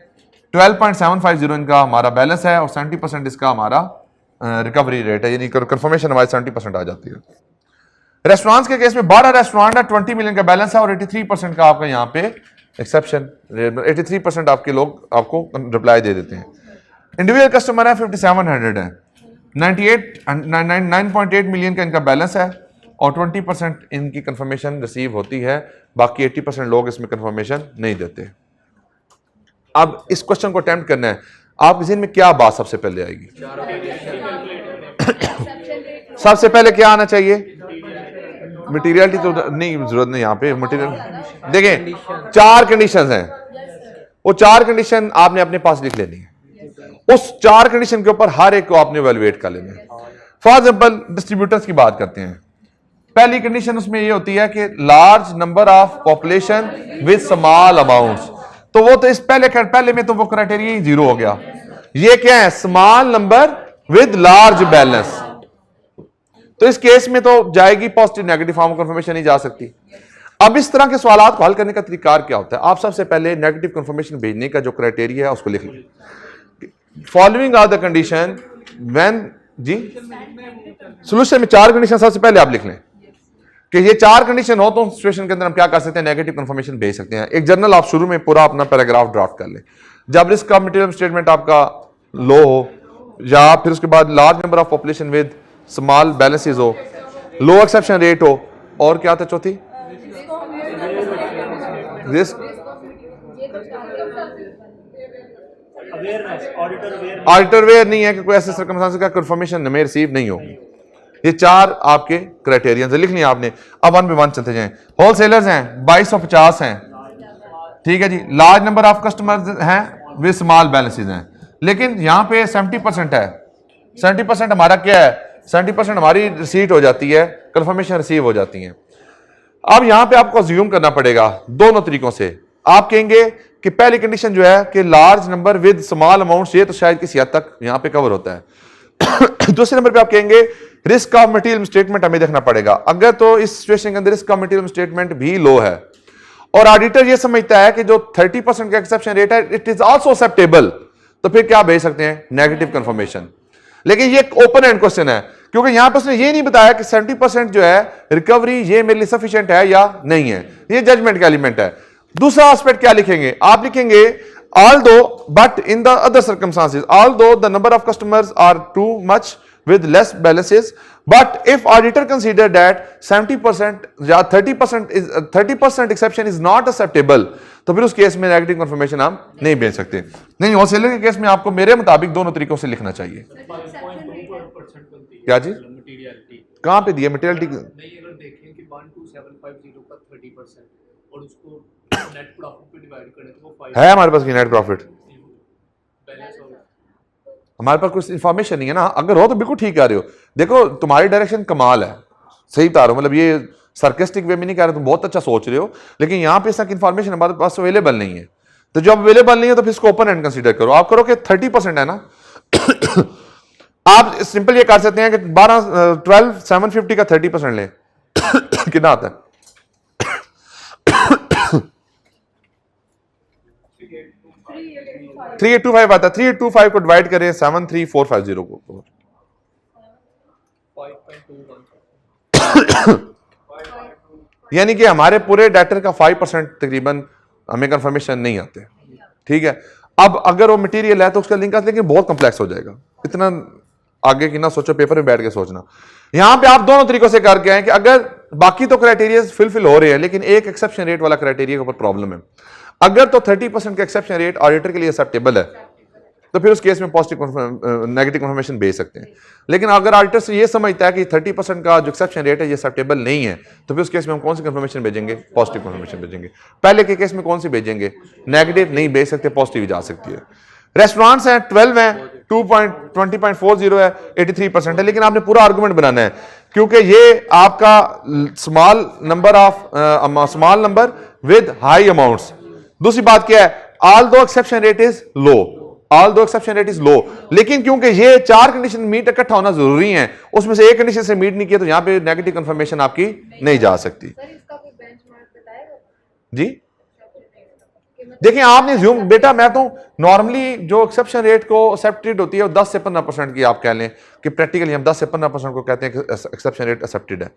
12.750 इनका हमारा बैलेंस है और 70% इसका हमारा रिकवरी रेट है यानी कंफर्मेशन हमारी 70% आ जाती है रेस्टोरेंट्स के केस में 12 रेस्टोरेंट है 20 मिलियन का बैलेंस है और 83% का आपका यहाँ पे एक्सेप्शन 83% आपके लोग आपको रिप्लाई दे देते हैं इंडिविजुअल कस्टमर है 5700 है 9.8 मिलियन का इनका बैलेंस है और 20% इनकी कंफर्मेशन रिसीव होती है बाकी 80% लोग इसमें कंफर्मेशन नहीं देते अब इस क्वेश्चन को अटेम्प्ट करना है आप जिन में क्या बात सबसे पहले आएगी सबसे पहले क्या आना चाहिए मटेरियलिटी तो नहीं जरूरत नहीं यहां पे मटेरियल देखें 4 कंडीशंस हैं वो 4 कंडीशन आपने अपने पास लिख लेनी है उस 4 कंडीशन के ऊपर हर एक को आपने इवैल्यूएट कर लेना है फॉर एग्जांपल डिस्ट्रीब्यूटर्स की बात करते हैं पहली कंडीशन उसमें ये होती है कि large number of population with small amounts तो वो तो इस पहले में तो वो क्राइटेरिया ही 0 हो गया ये क्या है small number with large balance तो इस केस में तो जाएगी पॉजिटिव नेगेटिव फॉर्म कंफर्मेशन नहीं जा सकती अब इस तरह के सवालों को हल करने का तरीका क्या होता है आप सबसे पहले नेगेटिव कंफर्मेशन भेजने का जो क्राइटेरिया है उसको लिख लें following are the condition when जी सोल्यूशन में 4 कंडीशन सबसे पहले आप लिख लें कि ये 4 कंडीशन हो तो सिचुएशन के अंदर हम क्या कर सकते हैं नेगेटिव कंफर्मेशन भेज सकते हैं एक जर्नल आप शुरू में पूरा अपना पैराग्राफ ड्राफ्ट कर लें जब रिस्क का मटेरियल स्टेटमेंट आपका लो हो या फिर उसके बाद large number of population with small balances हो लो एक्सेप्शन रेट हो और क्या था चौथी रिस्क ऑडिटर वेयर नहीं है कि कोई ऐसे सर्कमस्टेंस का कंफर्मेशन हमें रिसीव नहीं होगी ये 4 आपके क्राइटेरिया लिख लिया आपने अब 1 by 1 चलते जाएं होलसेलर्स हैं 2250 हैं ठीक है जी लार्ज नंबर ऑफ कस्टमर्स हैं वे स्मॉल बैलेंसेस हैं लेकिन यहां पे 70% है 70% हमारा क्या है 70% हमारी रिसीट हो जाती है कंफर्मेशन रिसीव हो जाती है अब यहां पे आपको अज्यूम करना पड़ेगा दोनों तरीकों से आप कहेंगे कि पहली कंडीशन जो है कि large number with small amounts ये तो शायद किसी हद तक यहां पे कवर होता है दूसरे नंबर पे आप कहेंगे रिस्क ऑफ मटेरियल स्टेटमेंट हमें देखना पड़ेगा अगर तो इस सिचुएशन के अंदर रिस्क ऑफ मटेरियल स्टेटमेंट भी लो है और ऑडिटर ये समझता है कि जो 30% का एक्सेप्शन रेट है इट इज आल्सो एक्सेप्टेबल तो फिर क्या भेज सकते हैं नेगेटिव कंफर्मेशन लेकिन ये एक ओपन एंड क्वेश्चन है क्योंकि यहां पर उसने ये नहीं बताया कि 70% जो है रिकवरी ये मेरे लिए सफिशिएंट है या नहीं है ये जजमेंट का एलिमेंट है दूसरा एस्पेक्ट क्या लिखेंगे आप लिखेंगे although but in the other circumstances although the number of customers are too much with less balances but if auditor consider that 70% या 30% is 30% exception is not acceptable तो फिर उस केस में नेगेटिव कंफर्मेशन हम नहीं भेज सकते नहीं होलसेलर के केस में आपको मेरे मुताबिक दोनों तरीकों से लिखना चाहिए क्या जी कहां पे दिया मटेरियलिटी नहीं अगर देखें कि 1 to 7 5% और उसको नेट प्रॉफिट पे डिवाइड करें तो वो 5 है हमारे पास की नेट प्रॉफिट? बैलेंस होगा। हमारे पास कुछ इंफॉर्मेशन नहीं है ना, अगर हो तो बिल्कुल ठीक कह रहे हो। देखो तुम्हारी डायरेक्शन कमाल है, सही बता रहा हूं, मतलब ये सार्केस्टिक वे में नहीं कह रहे, तुम बहुत अच्छा सोच रहे हो, लेकिन यहां पे इस तक इंफॉर्मेशन हमारे पास अवेलेबल नहीं है। तो जब अवेलेबल नहीं है तो फिर इसको ओपन एंड कंसीडर करो। आप करो कि 30% है ना आप सिंपल ये कर सकते हैं कि 12 750 का 30% लें कितना आता है? 3825 आता है। 3825 को डिवाइड करें 73450 को, 5.21 यानी कि हमारे पूरे डेटर का 5% तकरीबन हमें कंफर्मेशन नहीं आते। ठीक है, अब अगर वो मटेरियल है तो उसका लिंक आता है, लेकिन बहुत कॉम्प्लेक्स हो जाएगा। इतना आगे की ना सोचो, पेपर में बैठ के सोचना। यहां पे आप दोनों तरीकों से करके आए कि अगर बाकी तो क्राइटेरिया फुलफिल हो रहे हैं, लेकिन एक एक्सेप्शन रेट वाला क्राइटेरिया के ऊपर प्रॉब्लम है, अगर तो 30% का एक्सेप्शन रेट ऑडिटर के लिए एक्सेप्टेबल है तो फिर उस केस में पॉजिटिव नेगेटिव कंफर्मेशन भेज सकते हैं। लेकिन अगर ऑडिटर से ये समझता है कि 30% का जो एक्सेप्शन रेट है ये एक्सेप्टेबल नहीं है, तो फिर उस केस में हम कौन सी कंफर्मेशन भेजेंगे? पॉजिटिव कंफर्मेशन भेजेंगे। पहले के केस में कौन सी भेजेंगे? नेगेटिव नहीं भेज सकते, पॉजिटिव जा सकती है। रेस्टोरेंट्स हैं 12 हैं, 20.40 है, 83% है, लेकिन आपने पूरा आर्गुमेंट बनाना है, क्योंकि ये आपका small number with high amounts. दूसरी बात क्या है? ऑल दो exception rate is low, all दो एक्सेप्शन रेट इज लो, लेकिन क्योंकि ये 4 कंडीशन मीट इकट्ठा होना जरूरी है, उसमें से एक कंडीशन से मीट नहीं किया तो यहां पे नेगेटिव कंफर्मेशन आपकी नहीं जा सकती। जी देखिए, आपने ज्यूम बेटा, मैं तो नॉर्मली जो एक्सेप्शन रेट को एक्सेप्टेड होती है वो 10 से 15% की आप कह लें कि प्रैक्टिकली हम 10 से 15% को कहते हैं कि एक्सेप्शन रेट एक्सेप्टेड है।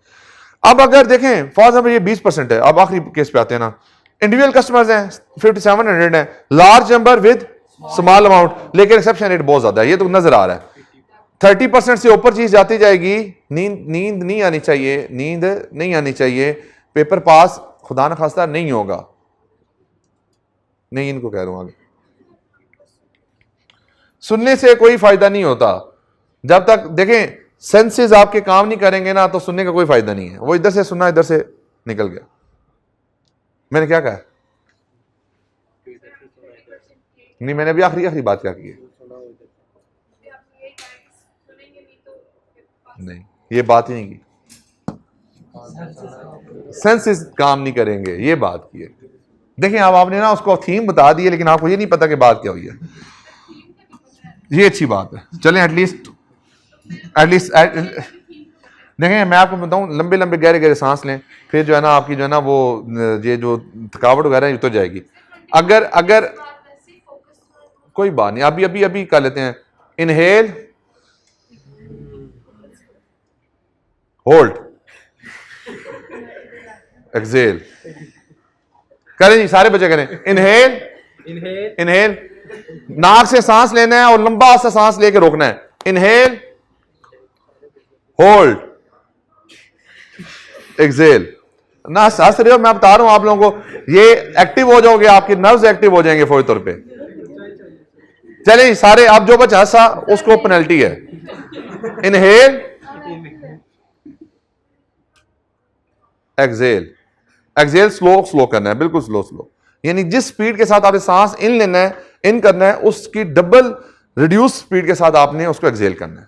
अब अगर देखें फॉर एग्जाम्पल ये 20% है। अब आखिरी केस पे आते हैं ना, इंडिविजुअल कस्टमर्स हैं 5700 है, large number with small amount, लेकिन एक्सेप्शन रेट बहुत ज्यादा है, ये तो नजर आ रहा है। 30% से ऊपर चीज जाती जाएगी, नींद नहीं आनी चाहिए, नींद नहीं आनी चाहिए, पेपर पास खुदा न खास्ता नहीं होगा। नहीं, इनको कह रहा हूं आगे, सुनने से कोई फायदा नहीं होता। जब तक देखें सेंसेस आपके काम नहीं करेंगे ना, तो सुनने का कोई फायदा नहीं है। वो इधर से सुना, इधर से निकल गया। मैंने क्या कहा? नहीं, मैंने अभी आखिरी बात क्या की है? नहीं, ये बात ही नहीं की। सेंसेस काम नहीं करेंगे, ये बात की है। देखें, अब आपने ना उसको थीम बता दी है, लेकिन आपको ये नहीं पता कि बात क्या हुई है। ये अच्छी बात है। चलें, एटलीस्ट देखें, मैं आपको बताऊं, लंबे लंबे गहरे गहरे सांस लें, फिर जो है ना आपकी जो है ना वो ये जो थकावट वगैरह उतर जाएगी। अगर कोई बात नहीं, अभी कर लेते हैं। Inhale, hold, exhale. करें जी, सारे बच्चे करें। इनहेल, इनहेल, नाक से सांस लेना है और लंबा सा सांस लेके रोकना है। Inhale, hold, exhale. ना हंस रहे हो, मैं बता रहा हूं आप लोगों को, ये एक्टिव हो जाओगे, आपके नर्व्स एक्टिव हो जाएंगे फौरी तौर पे। चलिए सारे, अब जो बच्चा हंसा उसको पेनल्टी है। Inhale, Excel. एक्सेल स्लो करना है, बिल्कुल स्लो, यानी जिस स्पीड के साथ आपने सांस इन लेना है, इन करना है, उसकी डबल रिड्यूस स्पीड के साथ आपने उसको एक्सेल करना है।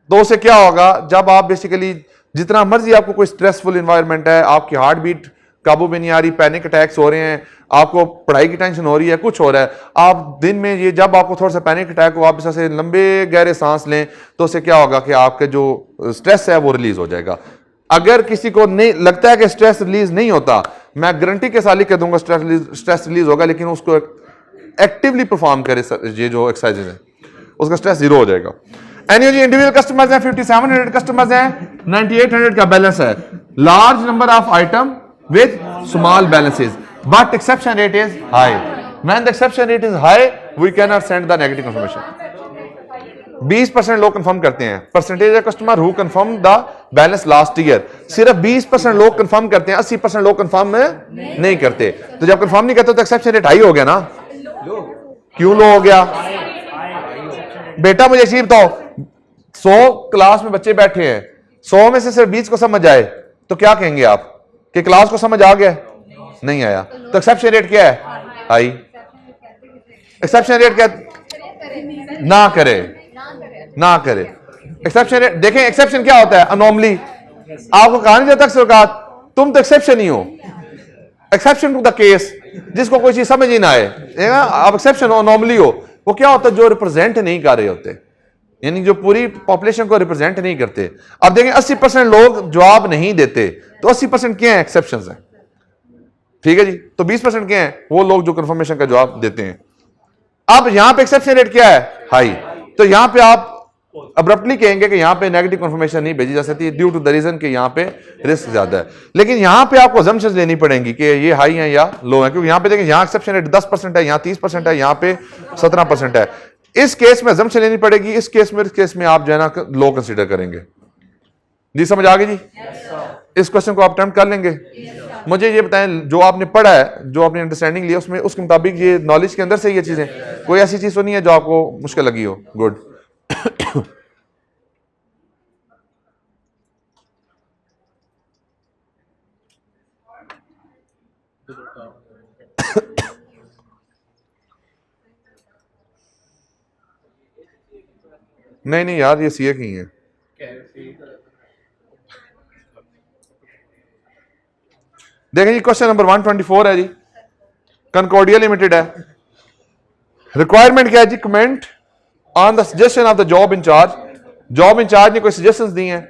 तो उससे क्या होगा, जब आप बेसिकली जितना मर्जी आपको कोई स्ट्रेसफुल एनवायरनमेंट है, आपकी हार्ट बीट काबू में नहीं आ रही, पैनिक अटैक्स हो रहे हैं, आपको पढ़ाई की टेंशन हो रही है, कुछ हो रहा है, आप दिन में ये जब आपको थोड़ा सा पैनिक अटैक हो, आप इस से लंबे गहरे सांस लें, तो उससे क्या होगा कि आपके जो स्ट्रेस है वो रिलीज हो जाएगा। अगर किसी को नहीं लगता है कि स्ट्रेस रिलीज नहीं होता, मैं गारंटी के साथ लिख के दूंगा स्ट्रेस रिलीज होगा, लेकिन उसको एक्टिवली परफॉर्म करे ये जो एक्सरसाइजेज है, उसका स्ट्रेस जीरो हो जाएगा। एनयूजी इंडिविजुअल कस्टमर्स हैं 5700 कस्टमर्स हैं, 9800 का बैलेंस है, large number of item with small balances, but exception rate is high. When the exception rate is high we can not send the negative confirmation. 20% लोग confirm करते हैं, percentage of customer who confirm the balance last year. सिर्फ 20% लोग confirm करते हैं, 80% लोग confirm नहीं करते। तो जब कंफर्म नहीं करते तो एक्सेप्शन रेट हाई हो गया ना। क्यों लो हो गया? बेटा मुझे चीज बताओ, 100 क्लास में बच्चे बैठे हैं, 100 में से सिर्फ 20 को समझ आए तो क्या कहेंगे आप? कि क्लास को समझ आ गया? नहीं आया। तो एक्सेप्शन रेट क्या है? हाई। एक्सेप्शन रेट क्या? ना करे, ना करे। एक्सेप्शन रेट देखें, एक्सेप्शन क्या होता है? अनोमली। आपको कहा नहीं जाता अक्सर कहा तुम तो एक्सेप्शन ही हो, एक्सेप्शन टू द केस, जिसको कोई चीज समझ ही ना आए, आप एक्सेप्शन हो, अनोमली हो। वो क्या होता है? जो रिप्रेजेंट नहीं कर रहे होते, यानी जो पूरी पॉपुलेशन को रिप्रेजेंट नहीं करते। अब देखें 80% लोग जवाब नहीं देते, तो 80% क्या है? एक्सेप्शंस हैं। ठीक है जी। तो 20% क्या है? वो लोग जो कंफर्मेशन का जवाब देते हैं। अब यहां पे एक्सेप्शन रेट क्या है? हाई। तो यहां पे आप अब्रप्टली कहेंगे कि यहां पे नेगेटिव कंफर्मेशन नहीं भेजी जा सकती ड्यू टू द रीजन कि यहां पे रिस्क ज्यादा है। लेकिन यहां पे आपको अजम्पशंस लेनी पड़ेंगी कि ये हाई है या लो है, क्योंकि यहां पे देखिए यहां एक्सेप्शन रेट 10% है, यहां 30% है, यहां पे 17% है। इस केस में अजम्पशन लेनी पड़ेगी, इस केस में आप जो है ना लो कंसीडर करेंगे। जी समझ आ गई जी? इस क्वेश्चन को आप अटेम्प्ट कर लेंगे? मुझे ये बताएं, जो आपने पढ़ा है, जो आपने अंडरस्टैंडिंग लिया, उसमें उसके मुताबिक ये नॉलेज के अंदर से ये चीजें, कोई ऐसी चीज तो नहीं है जो आपको मुश्किल लगी हो? गुड। नहीं यार, ये सीए की है। देखें जी, क्वेश्चन नंबर 124 है जी, कनकॉर्डिया लिमिटेड है। रिक्वायरमेंट क्या है जी? Comment on the suggestion of the job incharge. Job incharge ने कोई सजेशंस दी हैं।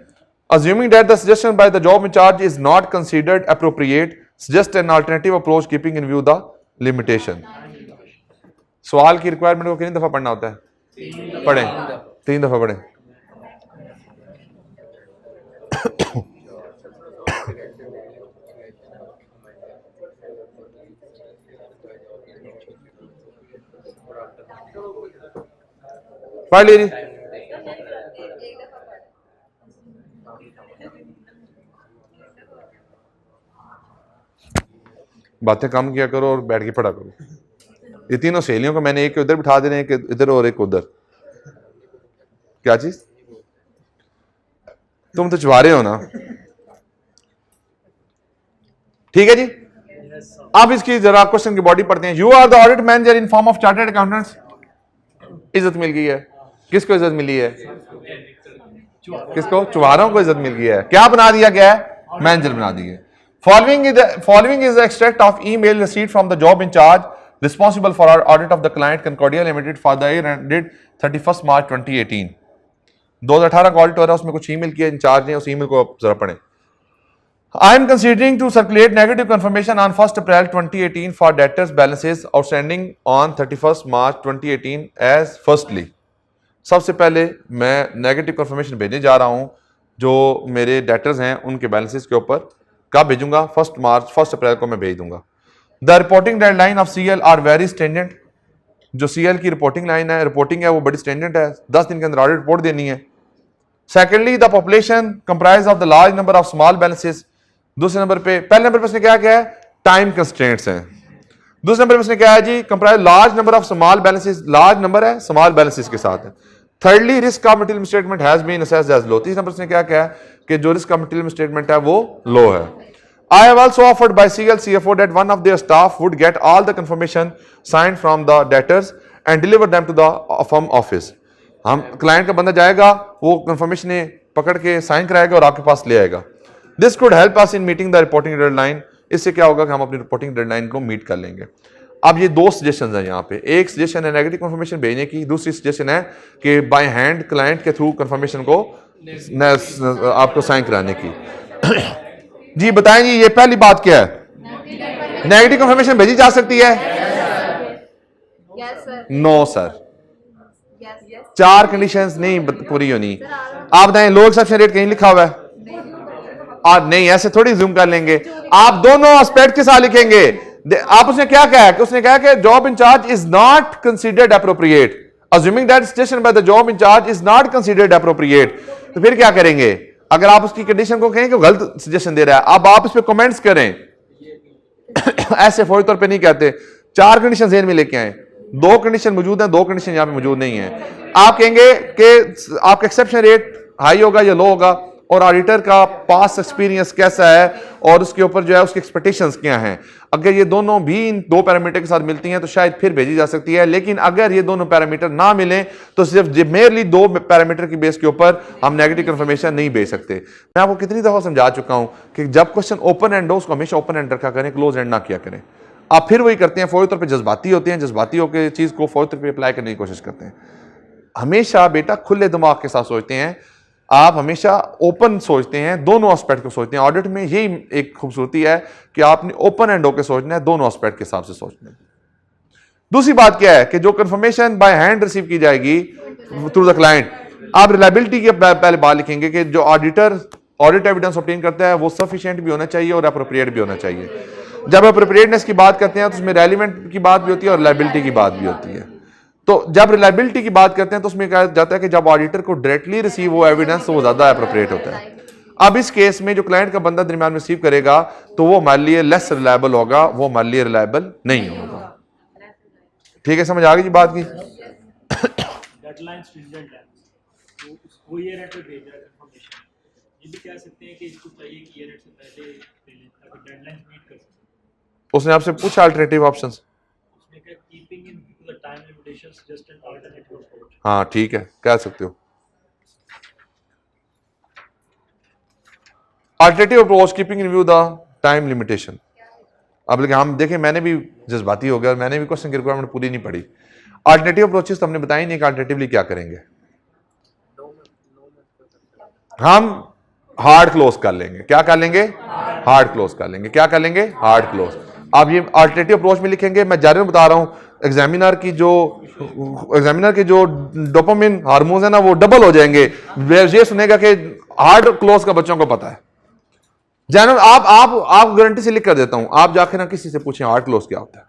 Assuming that the suggestion by the job incharge is not considered appropriate, suggest an alternative approach keeping in view the limitation. सवाल की requirement को कितनी दफा पढ़ना होता है? पढ़ें, 3 दफा पढ़ें। पढ़ लीजिए। बातें कम किया करो और बैठ के पढ़ा करो। ये तीनों सहेलियों को मैंने एक इधर बिठा देने, एक इधर और एक उधर। क्या चीज? तुम तो चुवा रहे हो ना। ठीक है जी। अब इसकी जरा क्वेश्चन की बॉडी पढ़ते हैं। You are the audit manager in form of chartered accountants. इज्जत मिल गई है। किसको इज्जत मिली है? किसको? चुवारों को इज्जत मिल गई है। क्या बना दिया गया है? मैनेजर बना दिए। Following is the extract of email received from the job in charge responsible for our audit of the client Concordia Limited for the year ended 31st March 2018। 2018 का ऑडिट हो रहा है, उसमें कुछ ईमेल किया इंचार्ज ने, उस ईमेल को आप जरा पढ़ें। I am considering to circulate negative confirmation on 1st April 2018 for debtors balances outstanding on 31st March 2018 as firstly। सबसे पहले मैं नेगेटिव कंफर्मेशन भेजने जा रहा हूं जो मेरे डेटर्स हैं उनके बैलेंसेस के ऊपर। कब भेजूंगा? 1 अप्रैल को मैं भेज दूंगा। The reporting deadline of CL are very standard. जो सीएल की रिपोर्टिंग लाइन है, रिपोर्टिंग है, वो बड़ी स्टैंडर्ड है। 10 दिन के अंदर ऑडिट रिपोर्ट देनी है। Secondly, the population comprise of the large number of small balances. दूसरे नंबर पे, पहले नंबर पे उसने क्या है? टाइम कंस्ट्रेंट्स हैं। दूसरे नंबर पे उसने क्या है जी? Comprise large number of small balances. Large number है, स्मॉल बैलेंसेस के साथ है। Thirdly, risk of material statement has been assessed as low. तीसरे नंबर से क्या है कि जो रिस्क ऑफ मटेरियल स्टेटमेंट है वो लो है। I have also offered by CL CFO that one of their staff would get all the confirmation signed from the debtors and deliver them to the firm office। हम client का बंदा जाएगा, वो confirmation पकड़ के साइन कराएगा और आपके पास ले आएगा। This could help us in meeting the reporting deadline। इससे क्या होगा कि हम अपनी रिपोर्टिंग डेडलाइन को मीट कर लेंगे। अब ये 2 सजेशन है यहाँ पे। एक सजेशन है नेगेटिव कंफर्मेशन भेजने की, दूसरी सजेशन है कि बाय हैंड क्लाइंट के थ्रू कंफर्मेशन को आपको साइन कराने की। जी बताएं जी, ये पहली बात क्या है? नेगेटिव कंफर्मेशन भेजी जा सकती है? No sir. 4 कंडीशंस नहीं पूरी होनी। आप बताएं लो एक्सेप्शन रेट कहीं लिखा हुआ है? और नहीं, ऐसे थोड़ी जूम कर लेंगे। आप दोनों एस्पेक्ट के साथ लिखेंगे। आप उसने क्या कहा कि उसने कहा कि job incharge is not considered appropriate. Assuming that suggestion by the job incharge is not considered appropriate. तो फिर क्या करेंगे? अगर आप उसकी कंडीशन को कहें कि गलत सजेशन दे रहा है, अब आप इस पे कमेंट्स करें। ऐसे फौरी तौर पे नहीं कहते। 4 कंडीशन ज़हन में लेके आए। 2 कंडीशन मौजूद हैं, 2 कंडीशन यहां पे मौजूद नहीं है। आप कहेंगे कि आपका एक्सेप्शन रेट हाई होगा या लो होगा, और ऑडिटर का पास्ट एक्सपीरियंस कैसा है और उसके ऊपर जो है उसकी एक्सपेक्टेशंस क्या हैं। अगर ये दोनों भी इन दो पैरामीटर के साथ मिलती हैं तो शायद फिर भेजी जा सकती है, लेकिन अगर ये दोनों पैरामीटर ना मिलें तो सिर्फ मेयरली दो पैरामीटर की बेस के ऊपर हम नेगेटिव कंफर्मेशन नहीं भेज सकते। मैं आपको कितनी दफा समझा चुका हूं कि जब क्वेश्चन ओपन एंड हो उसको हमेशा ओपन एंड रखा करें, क्लोज एंड ना किया करें। आप फिर वही करते हैं, फौरी तौर पर जज्बाती होते हैं, जज्बाती होकर चीज को फौरी तौर पर अप्लाई करने की कोशिश करते हैं। हमेशा बेटा खुले दिमाग के साथ सोचते हैं, आप हमेशा ओपन सोचते हैं, दोनों एस्पेक्ट को सोचते हैं। ऑडिट में यही एक खूबसूरती है कि आपने ओपन एंड होकर सोचना है, दोनों एस्पेक्ट के हिसाब से सोचना है। दूसरी बात क्या है कि जो कंफर्मेशन बाय हैंड रिसीव की जाएगी थ्रू द क्लाइंट, आप रिलायबिलिटी के पहले बात लिखेंगे कि जो ऑडिटर ऑडिट एविडेंस ऑब्टेन करता है वो सफिशिएंट भी होना चाहिए और अप्रोप्रिएट भी होना चाहिए। जब अप्रोप्रिएटनेस की बात करते हैं तो उसमें रेलिवेंट की बात भी होती है और रिलायबिलिटी की बात भी होती है। तो जब रिलायबिलिटी की बात करते हैं तो उसमें कहा जाता है कि जब ऑडिटर को डायरेक्टली रिसीव हो एविडेंस तो वो ज्यादा अप्रोप्रिएट होता है। अब इस केस में जो क्लाइंट का बंदा दरमियान में रिसीव करेगा तो वो हमारे लिए लेस रिलायबल होगा, वो हमारे लिए रिलायबल नहीं होगा। ठीक है, समझ आ गई जी बात की? डेडलाइन स्ट्रिंजेंट है तो वो ईयर एंड पे भेज रहा है कंफर्मेशन, ये भी कह सकते हैं कि इसको चाहिए कि ईयर एंड से पहले दे लें ताकि डेडलाइन मीट कर सके। उसने आपसे पूछा अल्टरनेटिव ऑप्शंस, उसने कहा keeping in the time limitations just an alternative approach. हाँ ठीक है, कह सकते हो alternative approach keeping in view the time limitation. अब लेकिन हम देखें, मैंने भी जज्बाती हो गया और मैंने भी क्वेश्चन की रिक्वायरमेंट पूरी नहीं पढ़ी। अल्टरनेटिव अप्रोचेस तो हमने बताई नहीं कि अल्टरनेटिवली क्या करेंगे। हम हार्ड क्लोज कर लेंगे। क्या कर लेंगे? हार्ड क्लोज कर लेंगे। क्या कर लेंगे? Hard close. आप ये अल्टरनेटिव अप्रोच में लिखेंगे, मैं जारी में बता रहा हूं, एग्जामिनर की जो डोपामिन हार्मोन्स है ना वो डबल हो जाएंगे। ये सुनेगा कि हार्ड क्लोज का बच्चों को पता है। जानवर आप गारंटी से लिख कर देता हूं, आप जाके ना किसी से पूछें हार्ड क्लोज क्या होता है।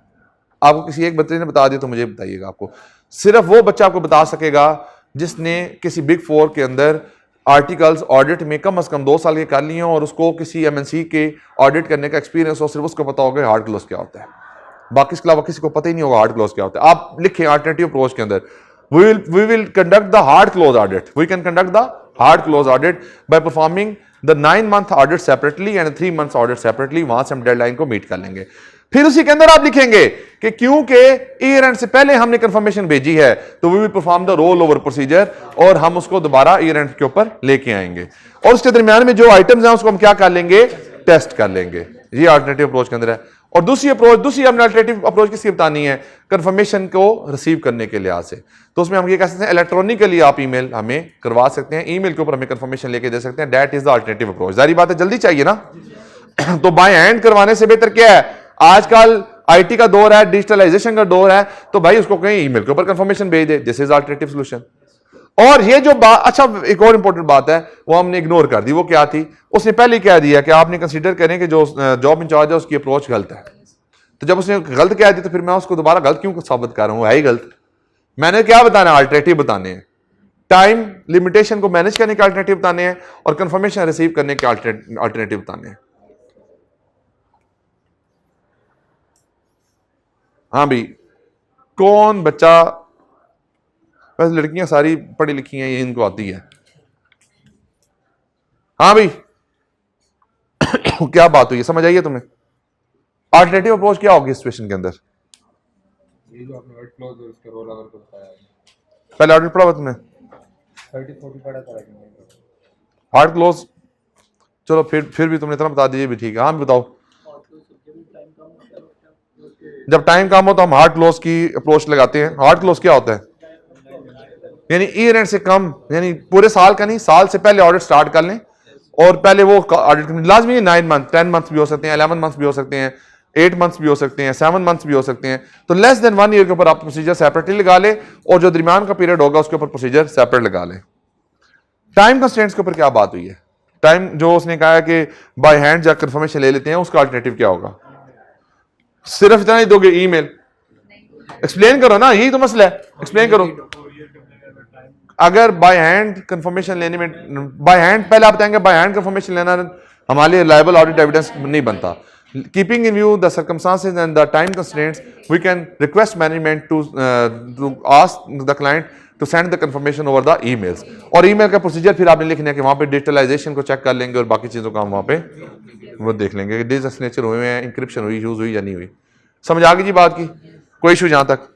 आपको किसी एक बच्चे ने बता दिया तो मुझे बताइएगा। आपको सिर्फ वो बच्चा आपको बता सकेगा जिसने किसी बिग फोर के अंदर आर्टिकल्स ऑडिट में कम से कम 2 साल के कर लिए और उसको किसी एमएनसी के ऑडिट करने का एक्सपीरियंस हो, सिर्फ उसको पता होगा हार्ड क्लोज क्या होता है। बाकी इसके अलावा किसी को पता ही नहीं होगा हार्ड क्लोज क्या होता है। आप लिखें अल्टरनेटिव अप्रोच के अंदर, we will conduct the hard close audit. We can conduct the hard close audit by performing the 9-month audit separately and 3 months audit separately. वहां से हम डेडलाइन को मीट कर लेंगे। फिर उसी के अंदर आप लिखेंगे कि क्योंकि ईयर एंड से पहले हमने कंफर्मेशन भेजी है तो we will perform the roll over procedure और हम उसको दोबारा ईयर एंड के ऊपर लेके आएंगे और उसके दरमियान में जो आइटम्स हैं उसको हम क्या कर लेंगे? टेस्ट कर लेंगे। ये अल्टरनेटिव अप्रोच के अंदर है। और दूसरी हमने अल्टरनेटिव अप्रोच किसकी बतानी है? कंफर्मेशन को रिसीव करने के लिहाज से। तो उसमें हम ये कह सकते हैं इलेक्ट्रॉनिकली आप ईमेल हमें करवा सकते हैं, ईमेल के ऊपर हमें कंफर्मेशन लेके दे सकते हैं। That is the alternative approach. जारी बात है, जल्दी चाहिए ना तो बाय हैंड करवाने से बेहतर क्या है? आजकल आईटी का दौर है, डिजिटलाइजेशन का दौर है, तो भाई उसको कहीं ईमेल के ऊपर कंफर्मेशन भेज दे। This is alternative solution. और ये जो बात, अच्छा एक और इंपॉर्टेंट बात है वो हमने इग्नोर कर दी। वो क्या थी? उसने पहले कह दिया कि आपने कंसीडर करें कि जो जॉब इंचार्ज है उसकी अप्रोच गलत है। तो जब उसने गलत कह दी तो फिर मैं उसको दोबारा गलत क्यों साबित कर रहा हूं? है ही गलत। मैंने क्या बताना है? अल्टरनेटिव बताने हैं। टाइम लिमिटेशन को मैनेज करने के अल्टरनेटिव बताने हैं और कंफर्मेशन रिसीव करने के अल्टरनेटिव बताने हैं। हाँ भाई, कौन बच्चा, वैसे लड़कियां सारी पढ़ी लिखी हैं, ये इनको आती है। हाँ भाई क्या बात हुई, समझ आइए तुम्हें? अल्टरनेटिव अप्रोच क्या होगी सिचुएशन के अंदर? ये जो आपने वर्ड क्लोज और उसके रोल ओवर को बताया, पहले ऑडिट पढ़ा हुआ तुमने? 30-40 पढ़ा था लेकिन हार्ड क्लोज, चलो फिर भी तुमने इतना बता दीजिए भी ठीक है। हाँ बताओ। जब टाइम कम हो तो हम हार्ड क्लोज की अप्रोच लगाते हैं। हार्ड क्लोज क्या होता है? यानी ईयर एंड से कम, यानी पूरे साल का नहीं, साल से पहले ऑडिट स्टार्ट कर लें और पहले वो ऑडिट लाजमी 9 मंथ 10 मंथ्स भी हो सकते हैं, 11 मंथ्स भी हो सकते हैं, 8 मंथ्स भी हो सकते हैं, 7 मंथ्स भी हो सकते हैं। तो लेस देन 1 ईयर के ऊपर आप प्रोसीजर सेपरेटली लगा ले और जो दरमियान का पीरियड होगा उसके ऊपर प्रोसीजर सेपरेट लगा ले। टाइम कंस्ट्रेंट्स के ऊपर क्या बात हुई है? टाइम जो उसने कहा है कि बाय हैंड जब कंफर्मेशन ले लेते हैं, उसका अल्टरनेटिव क्या होगा? सिर्फ इतना ही दोगे ईमेल? एक्सप्लेन करो ना, यही तो मसला है, एक्सप्लेन करो। अगर बाय हैंड कंफर्मेशन लेने में, बाय हैंड पहले आप बताएंगे बाय हैंड कंफर्मेशन लेना हमारे लिए रिलायबल ऑडिट एविडेंस नहीं बनता। keeping in view the circumstances and the time constraints, we can request management to ask the client to send the confirmation over the emails. और email का procedure फिर आपने लिखना है कि वहाँ पे डिजिटलाइजेशन को चेक कर लेंगे और बाकी चीज़ों का हम वहाँ पे वो देख लेंगे कि डिजिटल सिग्नेचर हुए हैं, इंक्रिप्शन हुई, यूज हुई या नहीं हुई। समझ आ गई जी बात की? कोई इशू यहाँ तक?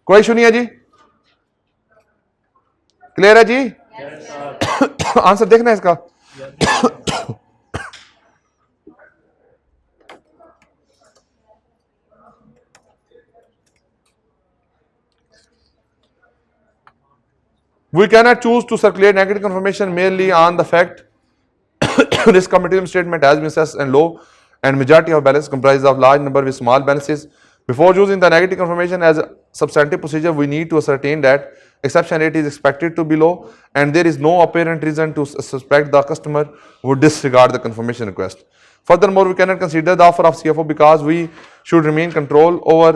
कोई इशू नहीं है जी? क्लियर है जी? आंसर देखना है इसका। We cannot choose to circulate negative confirmation merely on the fact risk of material statement has been assessed and low, and majority of balance comprises of large number with small balances. Before using the negative confirmation as a substantive procedure, we need to ascertain that exception rate is expected to be low, and there is no apparent reason to suspect the customer would disregard the confirmation request. Furthermore, we cannot consider the offer of CFO because we should remain control over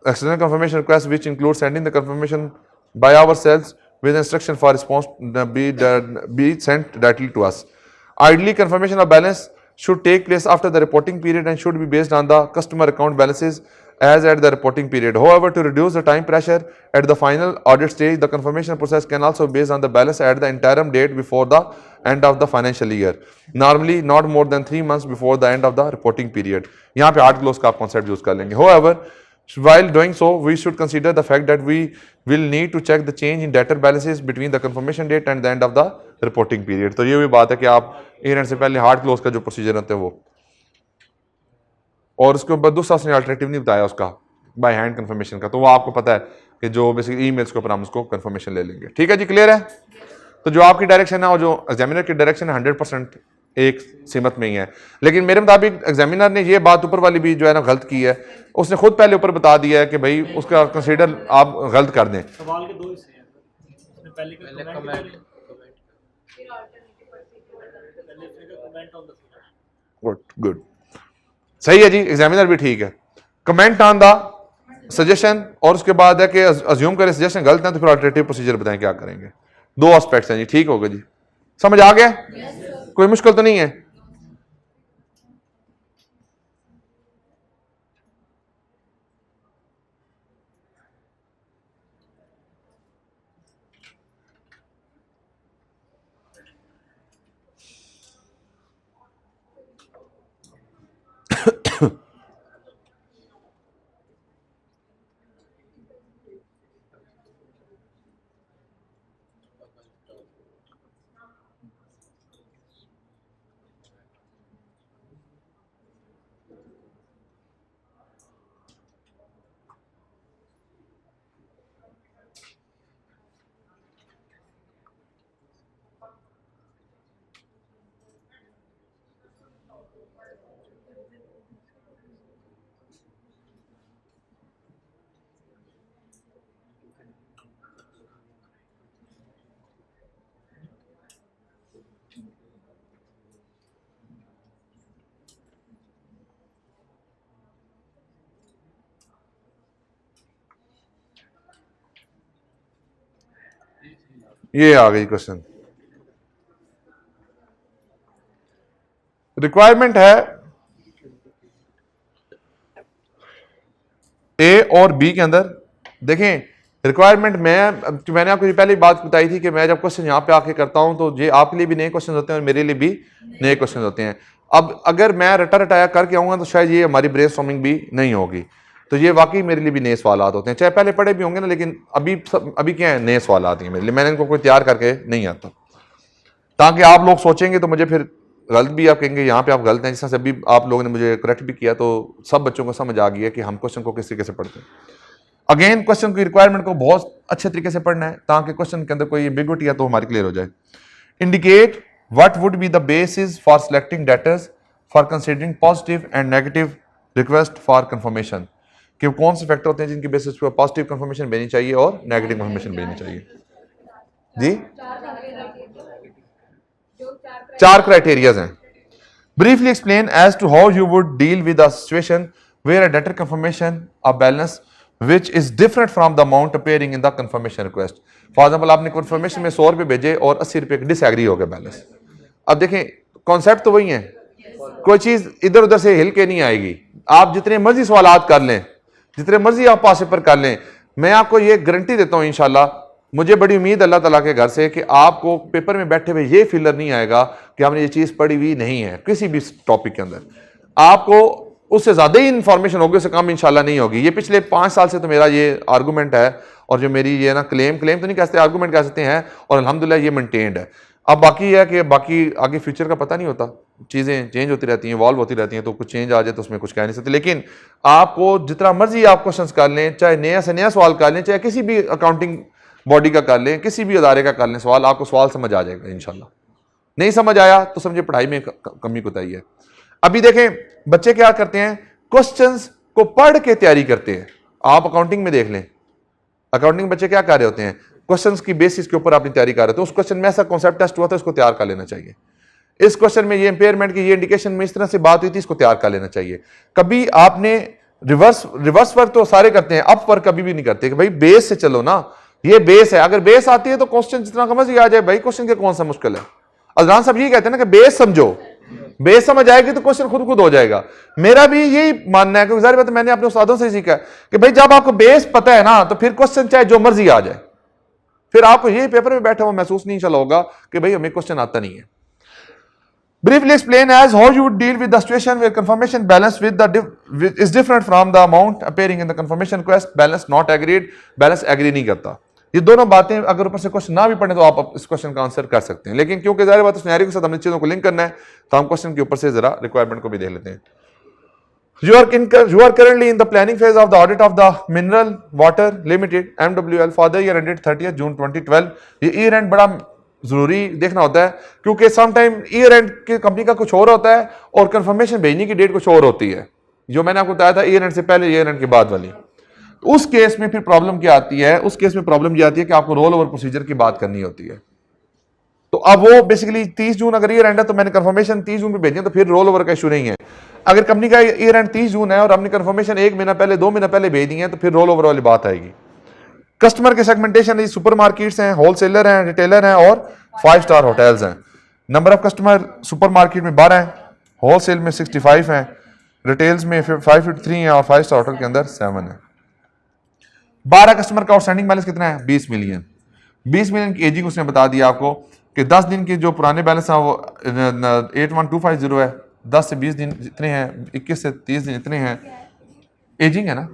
external confirmation requests, which include sending the confirmation by ourselves with instruction for response be sent directly to us. Ideally, confirmation of balance should take place after the reporting period and should be based on the customer account balances as at the reporting period. However, to reduce the time pressure at the final audit stage, the confirmation process can also be based on the balance at the interim date before the end of the financial year. Normally, not more than 3 months before the end of the reporting period. यहाँ पे hard close का आप concept use कर लेंगे. However, while doing so, we should consider the fact that we will need to check the change in debtor balances between the confirmation date and the end of the reporting period. तो ये भी बात है कि आप year से पहले hard close का जो प्रोसीजर होता है वो, और उसके ऊपर दूसरा उसने अल्टरनेटिव नहीं बताया उसका बाय हैंड कंफर्मेशन का, तो वो आपको पता है कि जो बेसिकली ईमेल्स के ऊपर हम उसको कंफर्मेशन ले लेंगे। ठीक है जी, क्लियर है? तो जो आपकी डायरेक्शन है और जो एग्जामिनर की डायरेक्शन है 100% एक सीमत में ही है, लेकिन मेरे मुताबिक एग्जामिनर ने ये बात ऊपर वाली भी जो है ना गलत की है, उसने खुद पहले ऊपर बता दिया है कि भाई उसका कंसीडर आप गलत कर दें। सवाल के दो हिस्से हैं, उसने पहले कमेंट गुड, सही है जी, एग्जामिनर भी ठीक है। कमेंट ऑन द सजेशन, और उसके बाद है कि अज्यूम करें सजेशन गलत है तो फिर अल्टरनेटिव प्रोसीजर बताएं क्या करेंगे। दो एस्पेक्ट्स हैं जी, ठीक होगा जी, समझ आ गया? कोई मुश्किल तो नहीं है? ये आ गई क्वेश्चन। रिक्वायरमेंट है ए और बी के अंदर। देखें रिक्वायरमेंट मैंने आपको पहले बात बताई थी कि मैं जब क्वेश्चन यहाँ पे आके करता हूं तो ये आपके लिए भी नए क्वेश्चन होते हैं और मेरे लिए भी नए क्वेश्चन होते हैं। अब अगर मैं रटाया करके आऊंगा तो शायद ये हमारी ब्रेनस्टॉर्मिंग भी नहीं होगी, तो ये वाकई मेरे लिए भी नए सवाल होते हैं, चाहे पहले पढ़े भी होंगे ना, लेकिन अभी क्या है, नए सवाल आते हैं मेरे लिए, मैंने इनको कोई तैयार करके नहीं आता, ताकि आप लोग सोचेंगे तो मुझे फिर गलत भी आप कहेंगे यहाँ पे आप गलत हैं। जैसे अभी आप लोगों ने मुझे करेक्ट भी किया, तो सब बच्चों को समझ आ गया कि हम क्वेश्चन को किस तरीके से पढ़ते हैं। अगेन क्वेश्चन की रिक्वायरमेंट को बहुत अच्छे तरीके से पढ़ना है ताकि क्वेश्चन के अंदर कोई एम्बिग्विटी है तो हमारी क्लियर हो जाए। Indicate what would be the basis for selecting debtors for considering positive and negative request for confirmation, कि कौन से फैक्टर होते हैं जिनकी बेसिस पर पॉजिटिव कंफर्मेशन भेजनी चाहिए और नेगेटिव कंफर्मेशन भेजनी चाहिए। जी 4 क्राइटेरियाज हैं। Briefly explain as to how you would deal with a situation where a debtor confirmation a balance which is different from the amount appearing in the confirmation request. For example, आपने confirmation में 100 रुपये भेजे और 80 रुपये disagree हो गया balance. अब देखें कॉन्सेप्ट तो वही है, कोई चीज इधर उधर से हिल के नहीं आएगी। आप जितने मर्जी सवालात कर लें, जितने मर्जी आप पास पेपर कर लें, मैं आपको ये गारंटी देता हूं इंशाल्लाह, मुझे बड़ी उम्मीद अल्लाह ताला के घर से कि आपको पेपर में बैठे हुए ये फीलर नहीं आएगा कि हमने ये चीज पढ़ी हुई नहीं है किसी भी टॉपिक के अंदर। आपको उससे ज्यादा ही इंफॉर्मेशन होगी, उससे कम इंशाल्लाह नहीं होगी। ये पिछले 5 साल से तो मेरा ये आर्गूमेंट है, और जो मेरी ये ना क्लेम तो नहीं कहते, आर्गूमेंट कह सकते हैं, और अल्हम्दुलिल्लाह ये मेंटेन्ड है। अब बाकी है कि बाकी आगे फ्यूचर का पता नहीं होता, चीज़ें चेंज होती रहती हैं, इवॉल्व होती रहती हैं, तो कुछ चेंज आ जाए तो उसमें कुछ कह नहीं सकते। लेकिन आपको जितना मर्जी आप क्वेश्चन कर लें, चाहे नया से नया सवाल कर लें, चाहे किसी भी अकाउंटिंग बॉडी का कर लें, किसी भी अदारे का कर लें सवाल, आपको सवाल समझ आ जाएगा इंशाल्लाह। नहीं समझ आया तो समझे पढ़ाई में कमी कोताही है। अभी देखें बच्चे क्या करते हैं, क्वेश्चंस को पढ़ के तैयारी करते हैं। आप अकाउंटिंग में देख लें, अकाउंटिंग में बच्चे क्या कर रहे होते हैं, क्वेश्चंस की बेसिस के ऊपर अपनी तैयारी कर रहे थे, उस क्वेश्चन में ऐसा कॉन्सेप्ट टेस्ट हुआ था, इसको तैयार कर लेना चाहिए। इस क्वेश्चन में ये इंपेयरमेंट की ये इंडिकेशन में इस तरह से बात हुई थी, इसको तैयार कर लेना चाहिए। कभी आपने रिवर्स वर्क तो सारे करते हैं, अप वर्क कभी भी नहीं करते कि भाई बेस से चलो ना, ये बेस है, अगर बेस आती है तो क्वेश्चन जितना समझ आ जाए भाई, क्वेश्चन के कौन सा मुश्किल है। अदनान साहब ये कहते हैं ना कि बेस समझो, बेस समझ आएगी तो क्वेश्चन खुद हो जाएगा। मेरा भी यही मानना है, क्योंकि जाहिर बात है मैंने अपने उस्तादों से सीखा है कि भाई जब आपको बेस पता है ना, तो फिर क्वेश्चन चाहे जो मर्जी आ जाए, फिर आपको यही पेपर में बैठा हुआ महसूस नहीं चला होगा कि भाई हमें क्वेश्चन आता नहीं है। Briefly explain as how you would deal with the situation where confirmation balance is different from the amount appearing in the confirmation request, balance not agreed, balance agree नहीं करता। ये दोनों बातें अगर ऊपर से क्वेश्चन ना भी पढ़े तो आप इस क्वेश्चन का आंसर कर सकते हैं, लेकिन क्योंकि जाहिर बात है सिनेरियो के साथ हमने चीजों को लिंक करना है, तो हम क्वेश्चन के ऊपर से जरा रिक्वायरमेंट को भी देख लेते हैं। You are currently in the planning phase of the audit of the Mineral Water Limited MWL for the year ended 30th June 2012। ये ईयर एंड बड़ा जरूरी देखना होता है, क्योंकि समटाइम ईयर एंड की कंपनी का कुछ और होता है और कंफर्मेशन भेजने की डेट कुछ और होती है, जो मैंने आपको बताया था ईयर एंड से पहले, ईयर एंड के बाद वाली। उस केस में फिर प्रॉब्लम क्या आती है, उस केस में प्रॉब्लम ये आती है कि आपको रोल ओवर प्रोसीजर की बात करनी होती है। तो अब वो बेसिकली 30 जून अगर ईयर एंड है तो मैंने कंफर्मेशन 30 जून में भेजी, तो फिर रोल ओवर का इशू नहीं है। अगर कंपनी का ईयर एंड 30 जून है और हमने कंफर्मेशन 1 महीना पहले 2 महीना पहले भेज दी है, तो फिर रोल ओवर वाली बात आएगी। कस्टमर के सेगमेंटेशन सुपर मार्केट्स हैं, होलसेलर हैं, रिटेलर हैं और 5 स्टार होटल्स हैं। Number of customer super market में 12 हैं, होलसेल में 65 हैं, रिटेल्स में 553 हैं और 5 स्टार होटल के अंदर 7 है। 12 कस्टमर का आउटस्टैंडिंग बैलेंस कितना है, 20 मिलियन। 20 मिलियन की एजिंग उसने बता दिया आपको कि 10 दिन के जो पुराने बैलेंस हैं वो 81250 है, 10 से 20 दिन इतने हैं, 21 से 30 दिन इतने हैं। एजिंग है ना,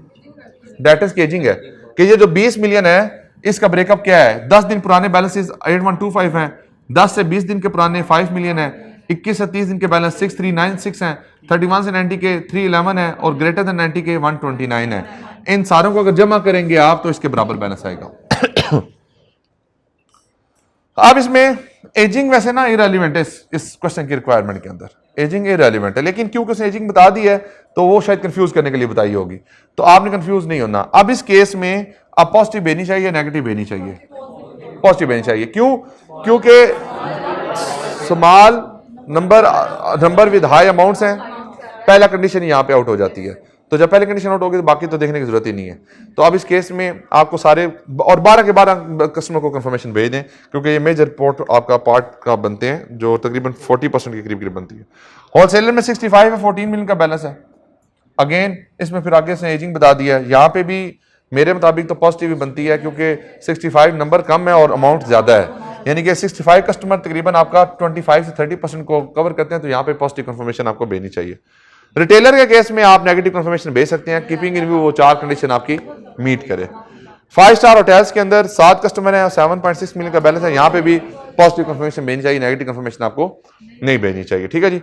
डेटर्स की एजिंग है कि ये जो 20 मिलियन है इसका ब्रेकअप क्या है। 10 दिन पुराने बैलेंसेस 8125 हैं, 10 से 20 दिन के पुराने 5 मिलियन है, 21 से 30 दिन के बैलेंस 6396 हैं, 31 से 90 के 311 है और ग्रेटर देन 90 के 129 है। इन सारों को अगर जमा करेंगे आप तो इसके बराबर बैलेंस आएगा। अब इसमें एजिंग वैसे ना इररिलेवेंट है इस क्वेश्चन की रिक्वायरमेंट के अंदर, एजिंग इररिलेवेंट है, लेकिन क्योंकि उसने एजिंग बता दी है तो वो शायद कंफ्यूज करने के लिए बताई होगी, तो आपने कंफ्यूज नहीं होना। अब इस केस में आप पॉजिटिव भेजनी चाहिए, नेगेटिव भेजनी चाहिए, पॉजिटिव भेजनी चाहिए। क्यों? क्योंकि small number with high amounts हैं, पहला कंडीशन यहां पे आउट हो जाती है। तो जब पहले कंडीशन आउट होगी तो बाकी तो देखने की जरूरत ही नहीं है। तो अब इस केस में आपको सारे और 12 के 12 कस्टमर को कंफर्मेशन भेज दें, क्योंकि ये मेजर रिपोर्ट आपका पार्ट का बनते हैं जो तकरीबन 40% के करीब बनती है। होलसेलर में 65 है, 14 मिलियन का बैलेंस है। अगेन इसमें फिर आगे से एजिंग बता दिया है, यहाँ पे भी मेरे मुताबिक तो पॉजिटिव ही बनती है, क्योंकि 65 नंबर कम है और अमाउंट ज्यादा है, यानी कि 65 कस्टमर तकरीबन आपका 25 से 30% को कवर करते हैं, तो यहाँ पे पॉजिटिव कंफर्मेशन आपको भेजनी चाहिए। रिटेलर के केस में आप नेगेटिव कंफर्मेशन भेज सकते हैं, कीपिंग इन व्यू वो 4 कंडीशन आपकी मीट करे। 5 स्टार होटल्स के अंदर 7 कस्टमर हैं और 7.6 मिलियन का बैलेंस है, यहाँ पे भी पॉजिटिव कंफर्मेशन भेजनी चाहिए, नेगेटिव कंफर्मेशन आपको नहीं भेजनी चाहिए। ठीक है जी।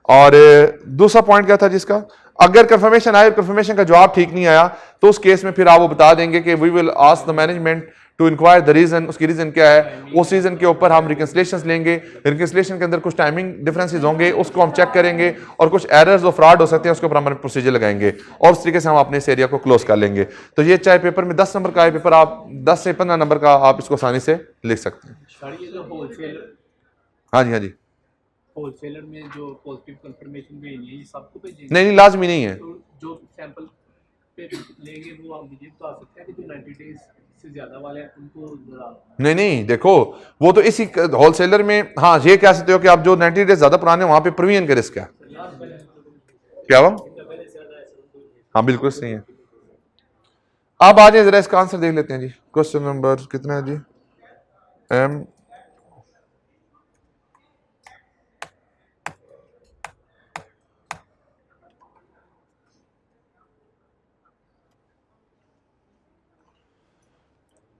और दूसरा पॉइंट क्या था जिसका, अगर कंफर्मेशन आए और कंफर्मेशन का जवाब ठीक नहीं आया तो उस केस में फिर आप वो बता देंगे कि we will ask the management to inquire the reason, उसकी रीजन क्या है, उस रीजन के ऊपर हम रिकंसिलेशन लेंगे, रिकंसिलेशन के अंदर कुछ टाइमिंग डिफरेंसेस होंगे, उसको हम चेक करेंगे और कुछ एरर्स और फ्रॉड हो सकते हैं उसके ऊपर हम प्रोसीजर लगाएंगे और उस तरीके से हम अपने इस एरिया को क्लोज कर लेंगे। तो ये चाहे पेपर में 10 नंबर का है पेपर, आप 10 से 15 नंबर का आप इसको आसानी से लिख सकते हैं। सर ये जो होलसेलर, हाँ जी, हाँ जी, होलसेलर में जो पॉजिटिव कंफर्मेशन भेजनी है ये सबको भेजेंगे? नहीं लाजमी नहीं है। तो जो सैंपल पे लेंगे वो आप विजिट तो आ सकते हैं कि जो 90 डेज से ज्यादा वाले हैं उनको जरा नहीं देखो वो तो इसी होलसेलर में, हाँ ये कह सकते हो कि आप जो 90 डेज ज्यादा पुराने वहां पे प्रीमियम का रिस्क है, क्या हुआ? हाँ बिल्कुल सही है। आप आ जाए जरा इसका आंसर देख लेते हैं जी। क्वेश्चन नंबर कितना है जी? एम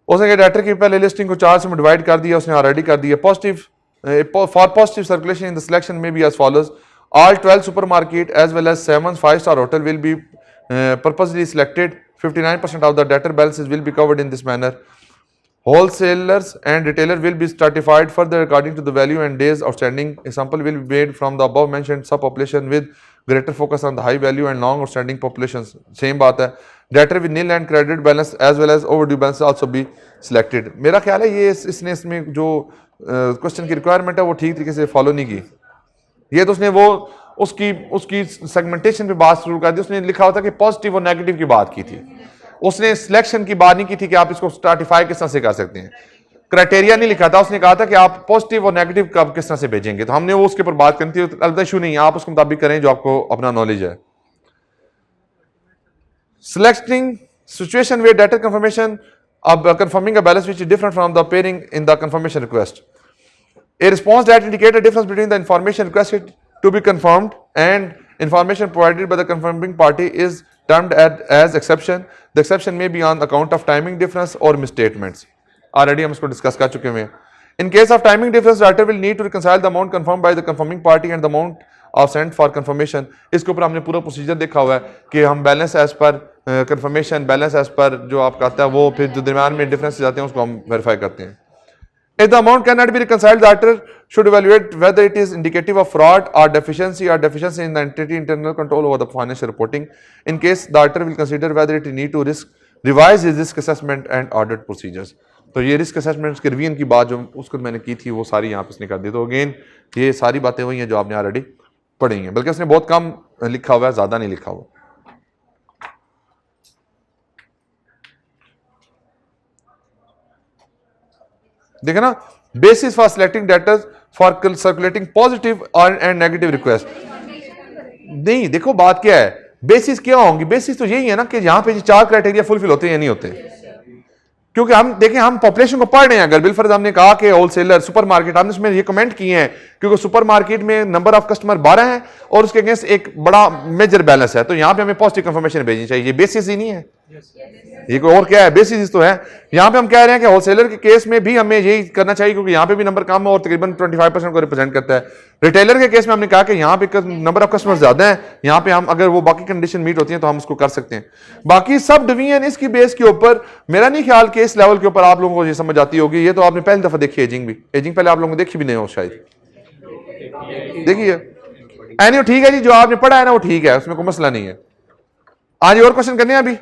उसने डेटर की पहले लिस्टिंग को 4 से डिवाइड कर दिया, उसने ऑलरेडी कर दिया। Positive for positive circulation in the selection में be as follows, all 12 supermarket as well as 7 5-star hotel will be purposely selected, 59% of the debtor balances will be covered in this manner. Wholesalers and retailer will be stratified further according to the value and days outstanding. A sample will be made from the above mentioned subpopulation with greater focus on the high value and long outstanding populations. Same बात है। Debtor with nil and credit balance as well as overdue balance also be selected. मेरा ख्याल है ये इसने इसमें जो question की रिक्वायरमेंट है वो ठीक तरीके से फॉलो नहीं की। ये तो उसने वो उसकी सेगमेंटेशन पे बात शुरू कर दी। उसने लिखा होता कि पॉजिटिव और नेगेटिव की बात की थी, उसने सिलेक्शन की बात नहीं की थी कि आप इसको स्ट्रैटिफाई किस तरह से कर सकते हैं। क्राइटेरिया नहीं लिखा था, उसने कहा था कि आप पॉजिटिव और नेगेटिव कब किस तरह से भेजेंगे, तो हमने वो उसके ऊपर बात करनी थी। अलबत्ता इशू नहीं है, आप उसके मुताबिक करें जो आपको अपना नॉलेज है। Selecting situation where debtor confirmation confirming a balance which is different from the appearing in the confirmation request. A response that indicates a difference between the information requested to be confirmed and information provided by the confirming party is termed as exception. The exception may be on account of timing difference or misstatements. Already हम इसको discuss कर चुके हैं। In case of timing difference, the debtor will need to reconcile the amount confirmed by the confirming party and the amount of sent for confirmation. इसके ऊपर हमने पूरा procedure देखा हुआ है कि हम balance as per confirmation, balance as per जो आपका आता है वो फिर जो दरमियान में डिफरेंस जाते हैं उसको हम वेरीफाई करते हैं। If the amount cannot be reconciled, the debtor should evaluate whether it is indicative of fraud or deficiency in the entity internal control over the financial reporting. In case, the debtor will consider whether it need to revise his risk assessment and audit procedures. तो ये risk assessment के revision की बात जो उसको मैंने की थी वो सारी यहाँ पे इसने कर दी। तो अगेन ये सारी बातें वही हैं जो आपने ऑलरेडी पढ़ी हैं, बल्कि उसने बहुत कम लिखा हुआ है, ज़्यादा नहीं लिखा हुआ। देखे ना, basis for selecting debtors for circulating positive और एंड नेगेटिव रिक्वेस्ट। नहीं, देखो बात क्या है, बेसिस क्या होंगी? बेसिस तो यही है ना कि यहाँ पे 4 क्राइटेरिया फुलफिल होते हैं या नहीं होते। क्योंकि हम देखें, हम पॉपुलेशन को पढ़ रहे हैं। अगर बिलफर्ज हमने कहा कि होलसेलर सुपरमार्केट, हमने इसमें ये कमेंट किए हैं क्योंकि सुपरमार्केट में नंबर ऑफ कस्टमर 12 हैं और उसके अगेंस्ट एक बड़ा मेजर बैलेंस है, तो यहाँ पे हमें पॉजिटिव कंफर्मेशन भेजनी चाहिए। ये बेसिस ही नहीं है, ये कोई और क्या है? बेसिस तो है। यहाँ पे हम कह रहे हैं कि होलसेलर के केस में भी हमें यही करना चाहिए क्योंकि यहाँ पे भी नंबर कम है और तकरीबन 25% को रिप्रेजेंट करता है। रिटेलर के केस में हमने कहा कि यहाँ पे नंबर ऑफ कस्टमर ज्यादा है, यहाँ पे हम अगर वो बाकी कंडीशन मीट होती है तो हम उसको कर सकते हैं। बाकी सब डिवीजन इसकी बेस के ऊपर, मेरा नहीं ख्याल कि इस लेवल के ऊपर आप लोगों को ये समझ आती होगी। ये तो आपने पहली दफा देखी एजिंग भी, एजिंग पहले आप लोगों को देखी भी नहीं हो शायद, देखिए। एनी ठीक है जी, जो आपने पढ़ा है ना वो ठीक है, उसमें कोई मसला नहीं है। आज और क्वेश्चन करने हैं अभी?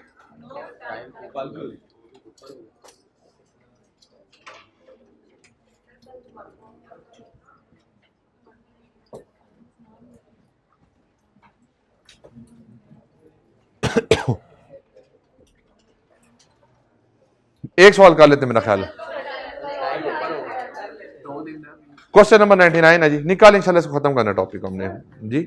एक सवाल कर लेते मेरा ख्याल है। क्वेश्चन नंबर 99 है जी, निकाल इंशाल्लाह इसको खत्म करना टॉपिक हमने जी,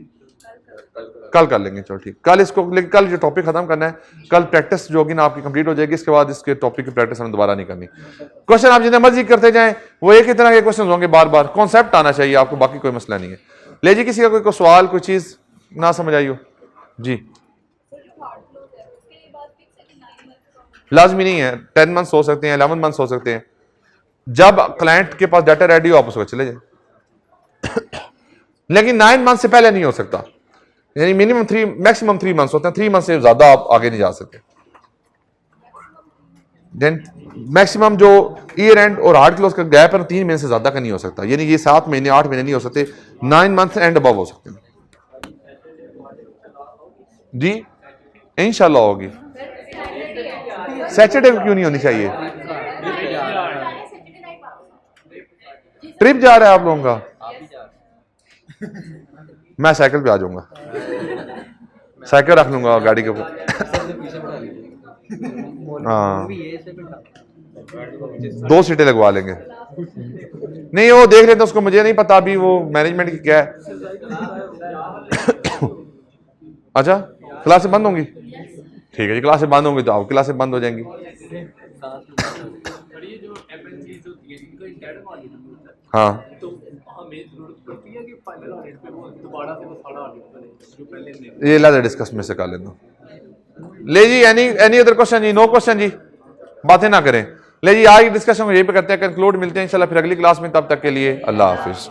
कल कर लेंगे। चलो ठीक, कल इसको, लेकिन कल जो टॉपिक खत्म करना है, कल प्रैक्टिस जो होगी ना आपकी कंप्लीट हो जाएगी। इसके बाद इसके टॉपिक की प्रैक्टिस हमें दोबारा नहीं करनी। क्वेश्चन आप जितने मर्जी करते जाएं, वो एक ही तरह के क्वेश्चन होंगे बार बार। कॉन्सेप्ट आना चाहिए आपको, बाकी कोई मसला नहीं है। ले जी, किसी का कोई सवाल, कोई चीज ना समझ आई हो जी? लाजमी नहीं है, 10 मंथ्स हो सकते हैं, 11 मंथ्स हो सकते हैं। जब क्लाइंट के पास डाटा रेडी हो आप उसको चले जाए लेकिन 9 मंथ से पहले नहीं हो सकता, यानी मिनिमम 3 मैक्सिमम 3 मंथ्स होते हैं। 3 मंथ से ज्यादा आप आगे नहीं जा सकते। देन मैक्सिमम जो ईयर एंड और हार्ड क्लोज का गैप है ना, 3 महीने से ज्यादा का नहीं हो सकता। यानी ये 7 महीने 8 महीने नहीं हो सकते, 9 मंथ एंड अबव हो सकते हैं जी। इंशाल्लाह होगी। सैटरडे को क्यों नहीं होनी चाहिए? ट्रिप जा रहा है आप लोगों का? मैं साइकिल पे आ जाऊंगा, साइकिल रख लूंगा गाड़ी के ऊपर। हाँ, 2 सीटें लगवा लेंगे। नहीं वो देख लेते, उसको मुझे नहीं पता अभी वो मैनेजमेंट की क्या है। अच्छा, क्लासें बंद होंगी? ठीक है जी, क्लासें बंद होंगी तो आप क्लासें बंद हो जाएंगी। पर ये जो एमएनसीज होती है इनका इंटरनल ऑडिट भी होता है, हाँ तो हमें जरूरत पड़ती है कि फाइनल ऑडिट पे वो दोबारा से वो सारा ऑडिट करें जो पहले हमने। ये लादा डिस्कस में से कर लेना। ले जी, एनी अदर क्वेश्चन जी? नो क्वेश्चन जी, बातें ना करें। ले जी, आज की डिस्कशन को यहीं पे करते हैं कंक्लूड। मिलते हैं इंशाल्लाह फिर अगली क्लास में, तब तक के लिए अल्लाह हाफिज।